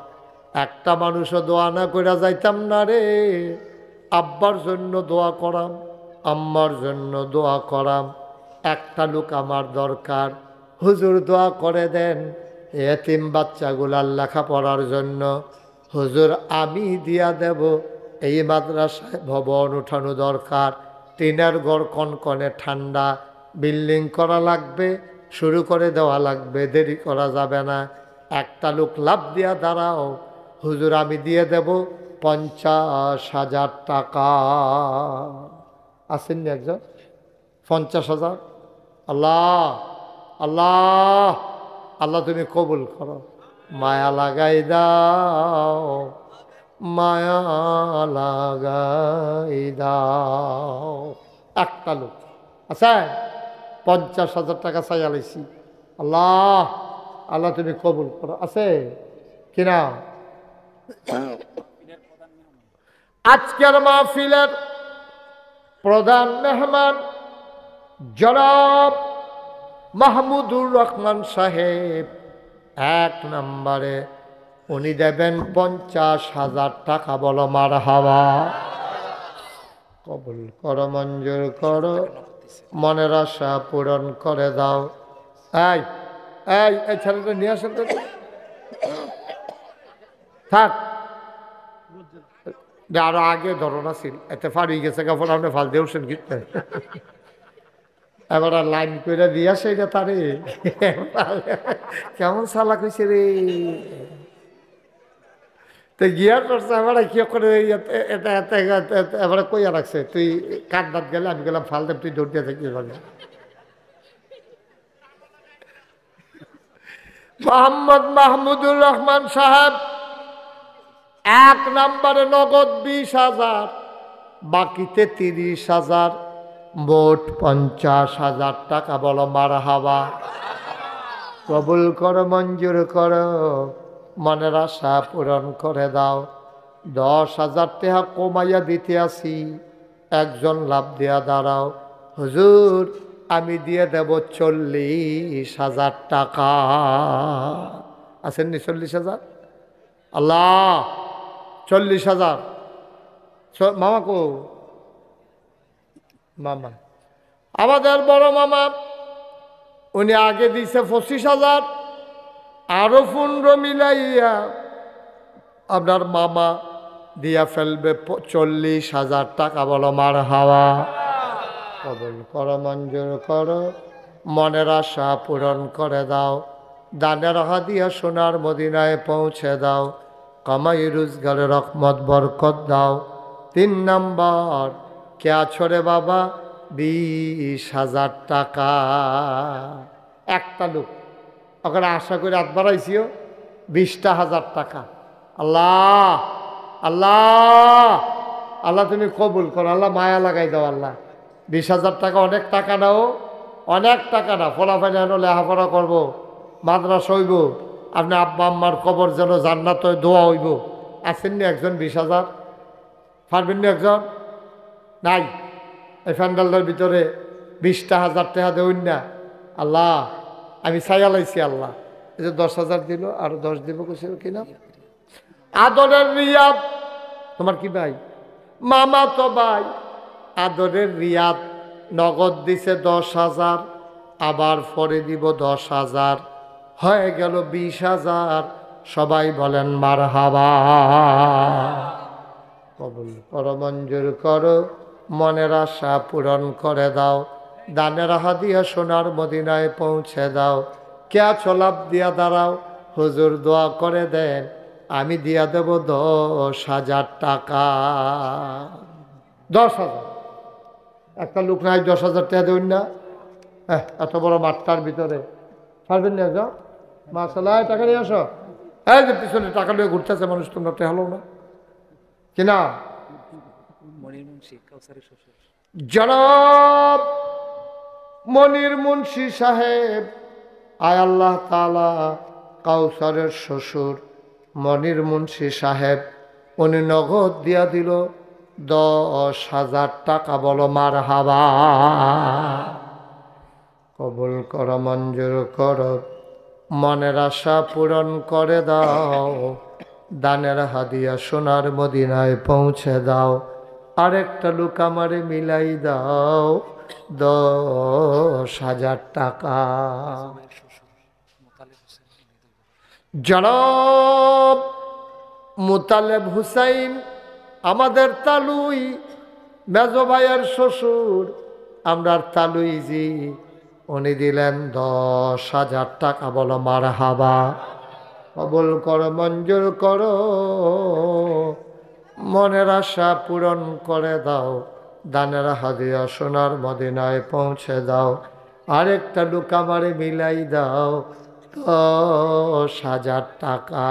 একটা মানুষও দোয়া না করে যাইতাম না রে। আব্বার জন্য দোয়া করাম, আম্মার জন্য দোয়া করাম, একটা লোক আমার দরকার, হুজুর দোয়া করে দেন এতিম বাচ্চাগুলার লেখাপড়ার জন্য। হুজুর আমি দিয়া দেব, এই মাদ্রাসায় ভবন উঠানো দরকার, টিনের ঘর কনকনে ঠান্ডা, বিল্ডিং করা লাগবে, শুরু করে দেওয়া লাগবে, দেরি করা যাবে না। একটা লোক লাভ দিয়া দাঁড়াও, হুজুর আমি দিয়ে দেব 50,000 টাকা। আসেননি একজন? 50,000? আল্লাহ আল্লাহ আল্লাহ তুমি কবুল করো, মায়া লাগাই দাও, মায়া লাগাই দাও। একটা লোক আচ্ছা 50,000 টাকা চাই আলাইছি। আল্লাহ আল্লাহ তুমি কবুল করো। আছে কিনা? আজকের মাহফিলের প্রধান মেহমান জনাব মাহমুদুর রহমান সাহেব, 1 নম্বরে উনি দেবেন 50,000 টাকা। বলো মারহাবা। কবুল করো, মঞ্জুর করো, মনের আশা পূরণ করে দাও। এই এই এই ছেলেটা নিয়ে আসেন তো, থাক আরো আগে ধরনা ছিল, এতে ফাড়ি গেছে কাপড় আপনি ফাল দিয়েছেন কিনতে, এবার লাইন করে দিয়ে আসে এটা তারে। কেমন চালাক হয়েছে রে, তো গিয়া করছে আমার কি করে এটা এবার কইয়া রাখছে তুই কাঠ দাঁত গেলে আমি গেলাম ফাল দেব তুই দৌড় দিয়ে থাকিস বলে মোহাম্মদ মাহমুদুর রহমান সাহেব 1 নম্বরে নগদ 20,000, বাকিতে 30,000, মোট 50,000 টাকা। বলো মারহাবা। কবুল করো, মঞ্জুর করো, মনের আশা পূরণ করে দাও। 10,000 টাকা কমাইয়া দিতে আসি, একজন লাভ দিয়া দাঁড়াও। হুজুর আমি দিয়ে দেব 40,000 টাকা। আছেননি 40,000? আল্লাহ 40,000। মামা কো? মামা আমাদের বড় মামা, উনি আগে দিছে 25,000, আরো 15 মিলাইয়া আপনার মামা দিয়া ফেলবে 40,000 টাকা। বলো মারহাবা। কবুল করো, মঞ্জুর করো, মনের আশা পূরণ করে দাও। দানের হাদিয়া সোনার মদিনায় পৌঁছে দাও। কামাই রোজগারে রহমত বরকত দাও। 3 নম্বর কে আছো রে বাবা? 20,000 টাকা। একটা লোক ওখানে আশা করে হাত বাড়াইছিও 20,000 টাকা। আল্লাহ আল্লাহ আল্লাহ তুমি কবুল করো, আল্লাহ মায়া লাগাই দাও। আল্লাহ 20,000 টাকা অনেক টাকা নাও, অনেক টাকা না। ফলাফল যেন লেখাপড়া করবো, মাদ্রাসা হইব, আপনি আব্বা আম্মার কবর যেন জান্নাত দোয়া হইব। আসেননি একজন 20,000? পারবেননি একজন? নাই। এই প্যান্ডালটার ভিতরে 20,000 টাকা দেউন না। আল্লাহ আমি চাইয়া লাইছি, আল্লাহ এই যে 10,000 দিল, আরো 10 দিব কেছিল কিনা। আদরের রিয়াদ তোমার কি ভাই? মামা তো ভাই। আদরের রিয়াদ নগদ দিছে 10,000, আবার পরে দিব 10,000, হয়ে গেল 20,000। সবাই বলেন মারহাবা। কবুল করো, মঞ্জুর করো, মনের আশা পূরণ করে দাও। দানের হাদিয়া সোনার মদিনায় পৌঁছে দাও। কে আছো লাভ দিয়া দাঁড়াও। হুজুর দোয়া করে দেন, আমি দিয়া দেব 10,000 টাকা। 10,000। একটা লোক নাই 10,000 টাকা দেবেন না? এত বড় মাঠটার ভিতরে পারবেন না? যাও মাশাআল্লাহ, টাকা নিয়ে আসো। এই যে পিছনে টাকা নিয়ে ঘুরতেছে মানুষ, তোমরা টেহালো না কিনা? জনাব মনির মুন্সি সাহেব, আয় আল্লাহ তাআলা কাউসারের শ্বশুর মনির মুন্সি সাহেব, উনি নগদ দিয়া দিল 10,000 টাকা। বলো মারহাবা। কবুল করো, মঞ্জুর করো, মনের আশা পূরণ করে দাও। দানের হাদিয়া সোনার মদিনায় পৌঁছে দাও। আরেকটা লোক আমারে মিলাই দাও 10,000 টাকা। জনাব মোতালেব হুসাইন, আমাদের তালুই মেজো ভাইয়ের শ্বশুর, আমরার তালুই জি, উনি দিলেন 10,000 টাকা। বলো মারহাবা। কবুল করো, মঞ্জুর করো, মনের আশা পূরণ করে দাও। দানের হাদিয়া সোনার মদিনায় পৌঁছে দাও। আরেকটা লোক আমারে মিলাই দাও 10,000 টাকা।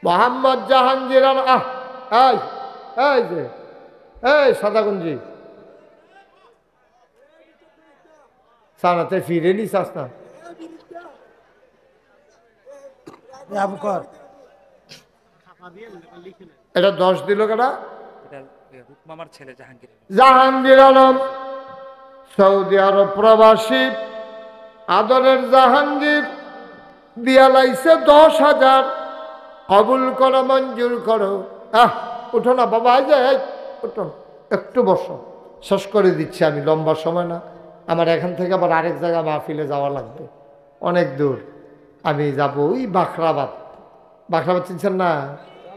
মোহাম্মদ জাহাঙ্গীর আলম, এই যে এই সাদাগঞ্জি সানাতে ফিরে নি চাস না? এটা 10 দিল কেনা? জাহাঙ্গীর আলম সৌদি আরব প্রবাসী, আদরের জাহাঙ্গীর দিয়া লাইছে 10,000। কবুল করো, মঞ্জুর করো। উঠো না বাবা, এই যে উঠো, একটু বসো, শেষ করে দিচ্ছি আমি, লম্বা সময় না। আমার এখান থেকে আবার আরেক জায়গা মাহফিলে যাওয়া লাগবে, অনেক দূর। আমি যাব ওই বাখরাবাদ। বাখরাবাদ চিনছেন না?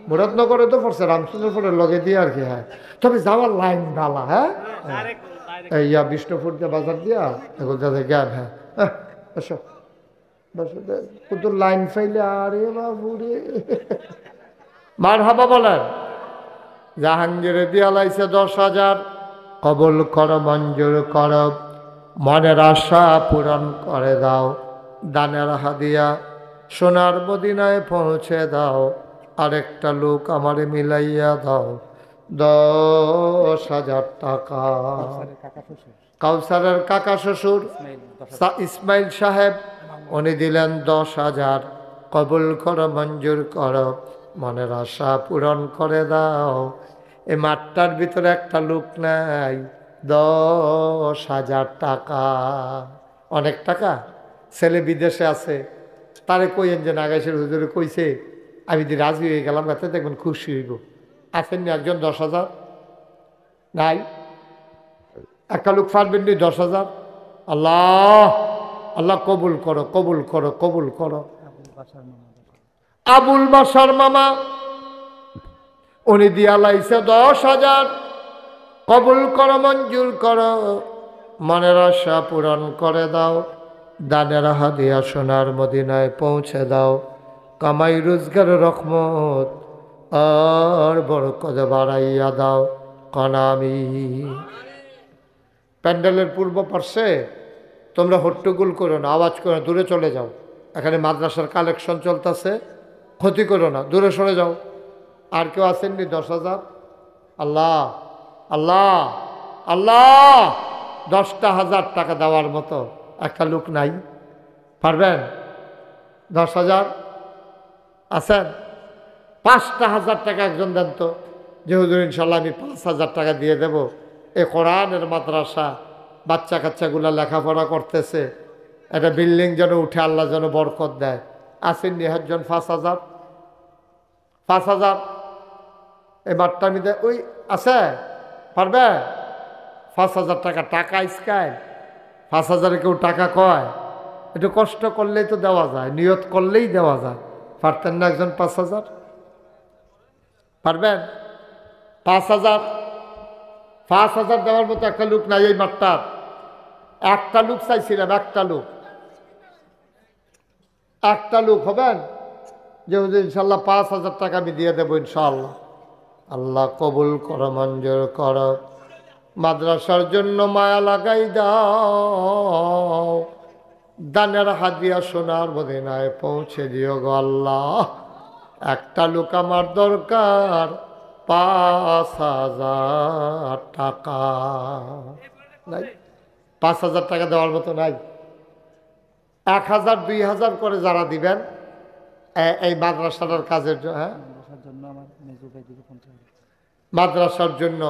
মুরাদনগরে তো পড়ছে, রামচন্দ্রপুরের লগে দিয়ে আর কি। হ্যাঁ, তবে যাওয়ার লাইন ডালা। হ্যাঁ, ইয়া বিষ্ণুপুর দিয়ে বাজার দিয়া এগুলো জ্ঞান। হ্যাঁ, এসো কত লাইন ফাইলে, আরে বাবুরে মার হাবা বলেন। জাহাঙ্গীরে দিয়া লাইছে 10,000, কবুল কর, মঞ্জুর কর, মনের আশা পূরণ করে দাও, দানের হাদিয়া সোনার মদিনায় পৌঁছে দাও, আরেকটা লোক আমারে মিলাইয়া দাও 10,000 টাকা। কাউসারের কাকা শ্বশুর ইসমাইল সাহেব, উনি দিলেন 10,000, কবুল করো, মঞ্জুর করো, মনের আশা পূরণ করে দাও। এই মাঠটার ভিতরে একটা লোক নাই, 10,000 টাকা। অনেক টাকা। ছেলে বিদেশে আছে, তারে কইেন যে নাগাইশের হুজুরে কইছে, আমি যদি রাজি হয়ে গেলাম, তাতে দেখবেন খুশি হইব। আসেননি একজন 10,000? নাই। একটা লোক পারবেন নি 10,000? আল্লাহ আল্লাহ কবুল করো, কবুল করো, কবুল করো। আবুল বাসার মামা, উনি দিয়া লাইছে 10,000, কবুল করো, মঞ্জুর করো, মনের আশা পূরণ করে দাও, দানের হাদিয়া সোনার মদিনায় পৌঁছে দাও, কামাই রোজগারের রহমত আর বরকত বাড়াইয়া দাও, কনামি। প্যান্ডেলের পূর্ব পার্শ্বে তোমরা হট্টগোল করো না, আওয়াজ করো না, দূরে চলে যাও। এখানে মাদ্রাসার কালেকশন চলতেছে, ক্ষতি করো না, দূরে সরে যাও। আর কেউ আসেননি 10,000? আল্লাহ আল্লাহ আল্লাহ, 10,000 টাকা দেওয়ার মতো একটা লোক নাই? পারবেন? 10,000 আছেন? 5,000 টাকা একজন দেন তো, যে হুজুর ইনশাল্লাহ আমি 5,000 টাকা দিয়ে দেব, এ কোরআনের মাদ্রাসা, বাচ্চা কাচ্চাগুলা লেখাপড়া করতেছে, একটা বিল্ডিং যেন উঠে, আল্লাহ যেন বরকত দেয়। আসেননি একজন? 5,000? 5,000 এই মাঠটা আমি ওই আছে? পারবে? 5,000 টাকা। টাকা স্কায় 5,000 কেউ টাকা কয়? একটু কষ্ট করলেই তো দেওয়া যায়, নিয়ত করলেই দেওয়া যায়। পারতেন না একজন 5,000? পারবেন? 5,000? 5,000 দেওয়ার মতো একটা লোক নাই এই মাঠটার। একটা লোক চাইছিলাম, একটা লোক। একটা লোক হবেন যে ইনশাল্লাহ 5,000 টাকা আমি দিয়ে দেবো ইনশাআল্লাহ। আল্লাহ কবুল করো, মঞ্জুর করো, মাদ্রাসার জন্য মায়া লাগাই দাও, দানের হাদিয়া সোনার মদিনায় পৌঁছে দিও গো আল্লাহ। একটা লোক আমার দরকার, 5,000 টাকা নাই? 5,000 টাকা দেওয়ার মতো নাই? 1,000 2,000 করে যারা দিবেন এই মাদ্রাসার কাজের জন্য, হ্যাঁ মাদ্রাসার জন্য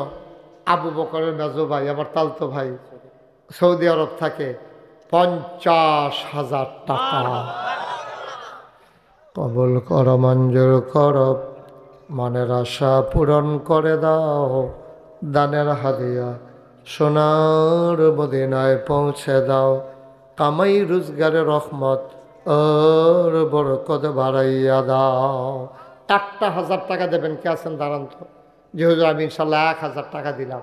আবু বকরের মেজো ভাই, আমার তালতো ভাই, সৌদি আরব থাকে, 50,000 টাকা। কবুল কর, মঞ্জুর কর, মনের আশা পূরণ করে দাও, দানের হাদিয়া সোনার মদিনায় পৌঁছে দাও, কামাই রোজগারের রহমত আর বরকত বাড়াইয়া দাও। 1,000 টাকা দেবেন? কে আছেন? দাঁড়ান তো। যে হুজুর আমি ইনশাল্লাহ 1,000 টাকা দিলাম,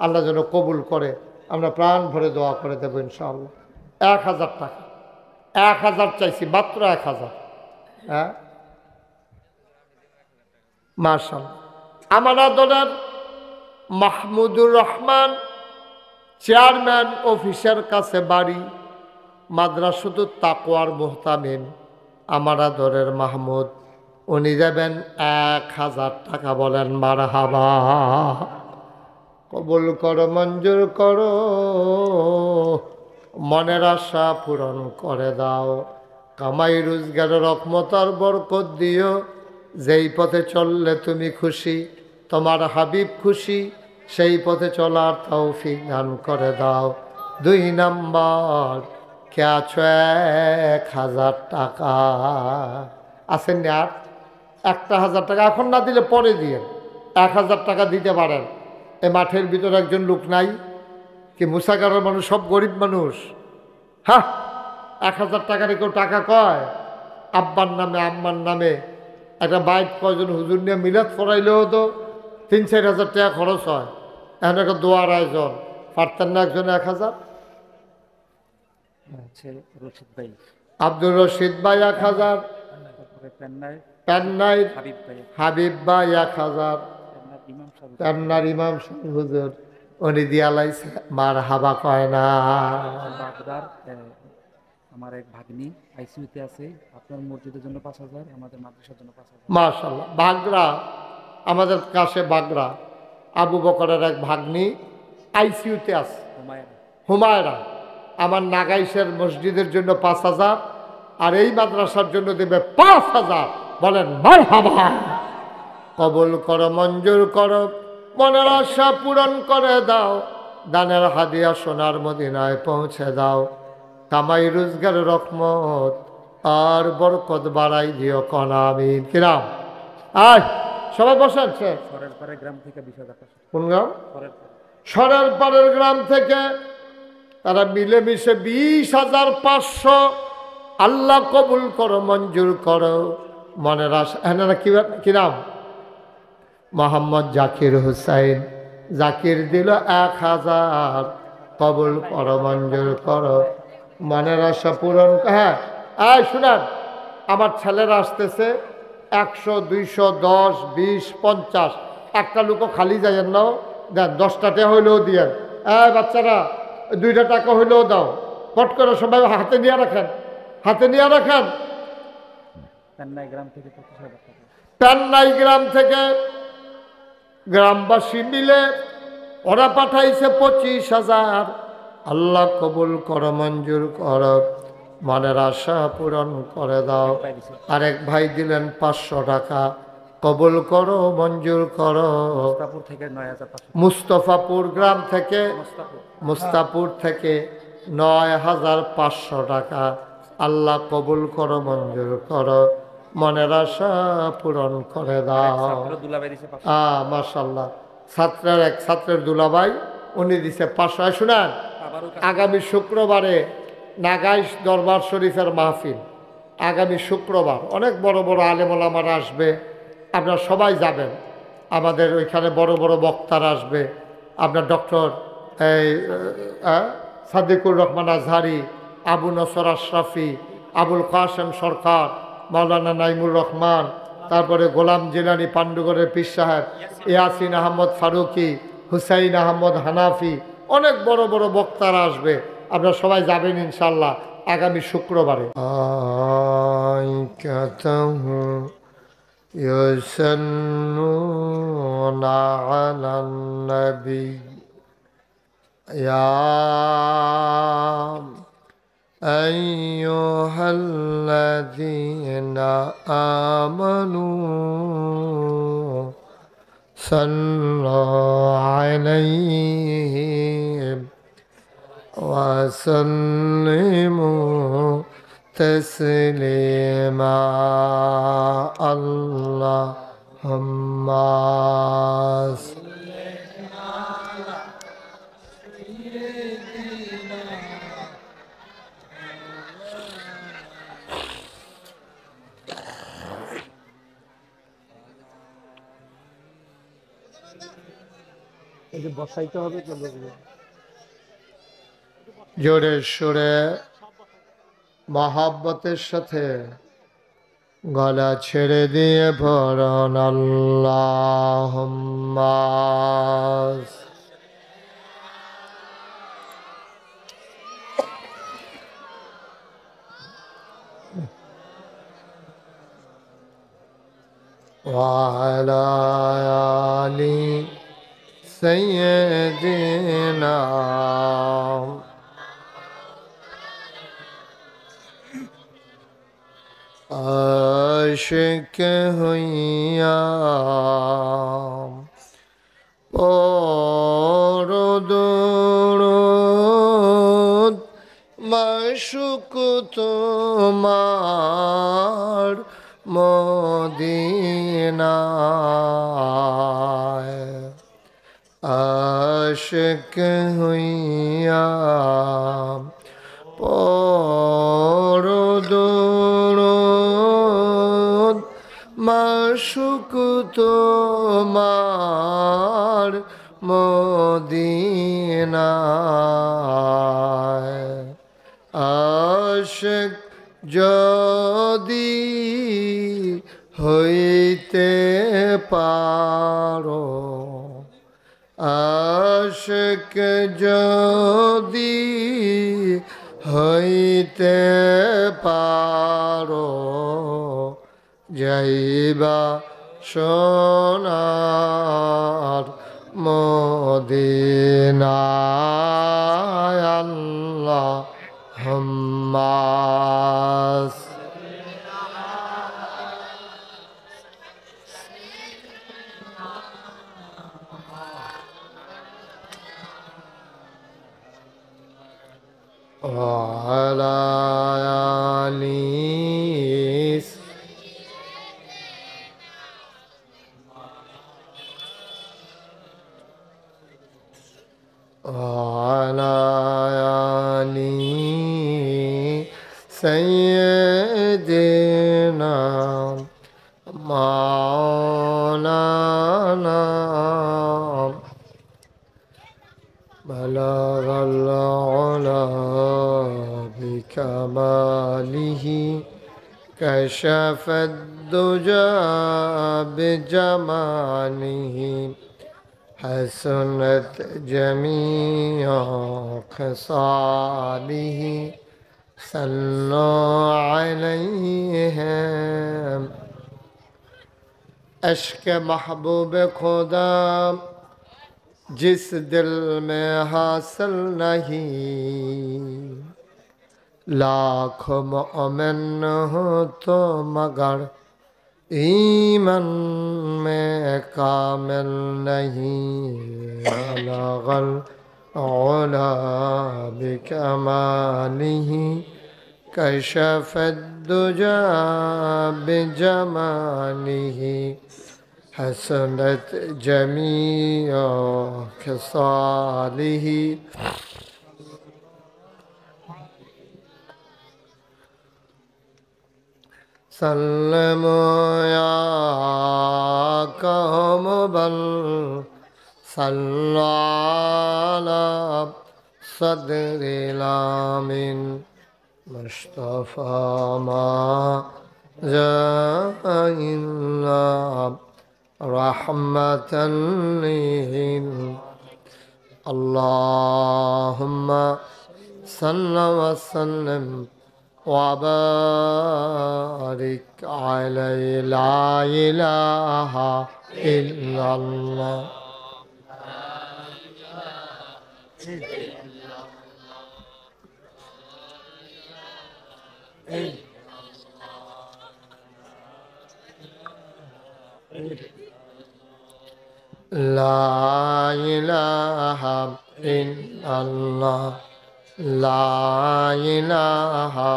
আল্লাহ যেন কবুল করে, আমরা প্রাণ ভরে দোয়া করে দেবো ইনশাআল্লাহ। 1,000 টাকা। 1,000 চাইছি, মাত্র 1,000। হ্যাঁ মাশাআল্লাহ। আমার দলের মাহমুদুর রহমান, চেয়ারম্যান অফিসের কাছে বাড়ি, মাদ্রাসাতুত তাকওয়ার মুহতামিম, আমার আদরের মাহমুদ, উনি যাবেন 1,000 টাকা। বলেন মারহাবা। কবুল করো, মঞ্জুর করো, মনের আশা পূরণ করে দাও, কামাই রোজগারের রহমত আর বরকত দিও, যেই পথে চললে তুমি খুশি, তোমার হাবিব খুশি, সেই পথে চলার তৌফিক দান করে দাও। 2 নাম্বার, কে আছো? 1,000 টাকা আছেন? আর 1,000 টাকা এখন না দিলে পরে দিয়ে 1,000 টাকা দিতে পারেন। এ মাঠের ভিতরে একজন লোক নাই কি? মুসাগারের মানুষ সব গরিব মানুষ। হ্যাঁ, 1,000 টাকার কেউ টাকা কয়? আব্বার নামে আম্মার নামে একটা বাইক কয়জন হুজুর নিয়ে মিলাদ পড়াইলেও তো 3-4 হাজার টাকা খরচ হয়। এখন একটা দোয়ার আয়োজন, পারতেন না একজনে 1,000? রশিদ ভাই আব্দুর রশিদ ভাই 1000, পেন্নাই হাবিব ভাই 1000, পেন্নার ইমাম সাহেব হুজুর উনি দিয়া লাইছে মার হাবা কয় না। আমার এক ভাগ্নি আইসিইউতে আছে, আপনার মসজিদের জন্য 5000, আমাদের মাদ্রাসার জন্য 5000। মাশাআল্লাহ। বাগড়া, আমাদের কাছে বাগড়া আবু বকরের এক ভাগ্নি আইসিইউতে আছে, হুমায়রা। আমার নাগাইশের মসজিদের জন্য 5000 আর এই মাদ্রাসার জন্য দেবে 5000। বলেন মারহাবা। কবুল করো, মঞ্জুর করো, মনের আশা পূরণ করে দাও, দানের হাদিয়া সোনার মদিনায় পৌঁছে দাও, কামাই রোজগার রহমত আর বরকত বাড়াই দিও কোন আমিন। কিরাম আয় সবাই বসেন। সরের পারে গ্রাম থেকে 20,000 টাকা। কোন গ্রাম? সরের পারের গ্রাম থেকে তারা মিলেমিশে 20,500। আল্লাহ কবুল করো, মঞ্জুর করো, মনের আশা। হ্যাঁ কি নাম? মোহাম্মদ জাকির হুসাইন। জাকির দিল 1000। কবুল করো, মঞ্জুর করো, মনের আশা পূরণ। হ্যাঁ শুনান, আমার ছেলেরা আসতেছে 100, 200, 10, 20, 50। একটা লোকও খালি যাইয়েন না, দেন 10টাতে হইলেও দিয়ে। বাচ্চারা 2টা টাকা হইলেও দাও, পট করে সবাই হাতে নিয়ে রাখেন, হাতে নিয়ে রাখেন। পেন্নাই গ্রাম থেকে 25,000 টাকা। পেন্নাই গ্রাম থেকে গ্রামবাসী মিলে ওরা পাঠাইছে 25,000। আল্লাহ কবুল করো, মঞ্জুর করো, মনের আশা পূরণ করে দাও। আরেক ভাই দিলেন 500 টাকা। কবুল করো, মঞ্জুর করো। মুস্তফাপুর গ্রাম থেকে, মুস্তাপুর থেকে 9,500 টাকা। আল্লাহ কবুল করো, মঞ্জুর করো, মনের আশা পূরণ করে দাও। মাশাআল্লাহ। এক ছাত্রের দুলাভাই উনি দিছে 500। শুনেন, আগামী শুক্রবারে নাগাইশ দরবার শরীফের মাহফিল, আগামী শুক্রবার অনেক বড় বড় আলেম ওলামারা আসবে, আপনারা সবাই যাবেন। আমাদের ওইখানে বড় বড় বক্তারা আসবে। আপনার ডক্টর সাদিকুর রহমান আজহারি, আবু নসর আশরাফি, আবুল কাসেম সরকার, মাওলানা নাইমুর রহমান, তারপরে গোলাম জিলানি পান্ডুগড়ের পীর সাহেব, ইয়াসিন আহমদ ফারুকি, হুসাইন আহমদ হানাফি, অনেক বড় বড় বক্তারা আসবে। আপনারা সবাই যাবেন ইনশাল্লাহ আগামী শুক্রবারে। ইউসাল্লুনা আলান নবী ইয়া আইয়ুহাল্লাযীনা আমানু সাল্লু আলাইহি ওয়া সাল্লিমু তাসলিমা। আল্লাহুম্মা বসাইতে হবে। জোরে সুরে মহাব্বতের সাথে গলা ছেড়ে দিয়ে পড়ুন আল্লাহুম্মা ওয়া আলা আলি সাইয়্যিদিনা। আশিক হইয়া পড়ো দুরূদ, মাশউক তোমার মদিনায়। আশিক হইয়া পড়ো দুরূদ, মাশউক তোমার মদিনায়। আশিক যদি হইতে পারো, আশিক যদি হইতে পারো, যাইবা সোনার মদিনায়। আল্লাহুম্মা وعلى آله وعلى آل سيدنا مولانا بلغ العلا بكماله كشف الدجى بجماله حسنت جميع خصاله صلوا عليهم عشق محبوب خدا जिस दिल में हासिल नहीं, लाखों मोमिन हो तो मगर ईमान में कामिल नहीं। अलगल औला बिकमालिही कशफद दुजा बिजमालिही हसनत जमीअ खसालिही सल्लमो या कहम बल सल्लाला सदरिलामिन मुस्तफ़ा मा जाइल्ला रहमतन लिल अल्लाहुम्मा सल्लि व सल्लिम वबारिक अलैहि ला इलाहा इल्लल्लाह। ला इलाहा इल्लल्लाह ला इलाहा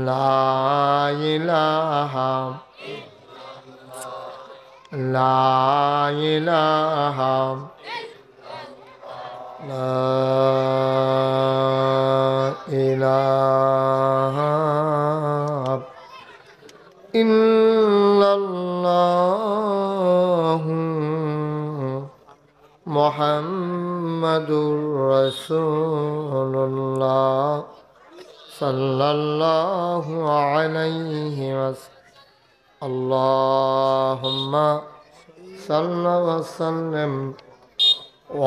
ला इलाहा ला इलाहा ला इलाहा इल्लल्लाहु मुहम्मदुर रसूलुल्लाह सल्लल्लाहु अलैहि वसल्लम। अल्लाहुम्मा सल्लि व सल्लिम व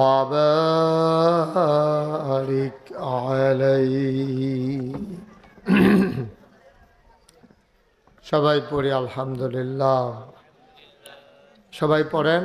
बारिक अलैहि। সবাই পড়ি আলহামদুলিল্লাহ। সবাই পড়েন।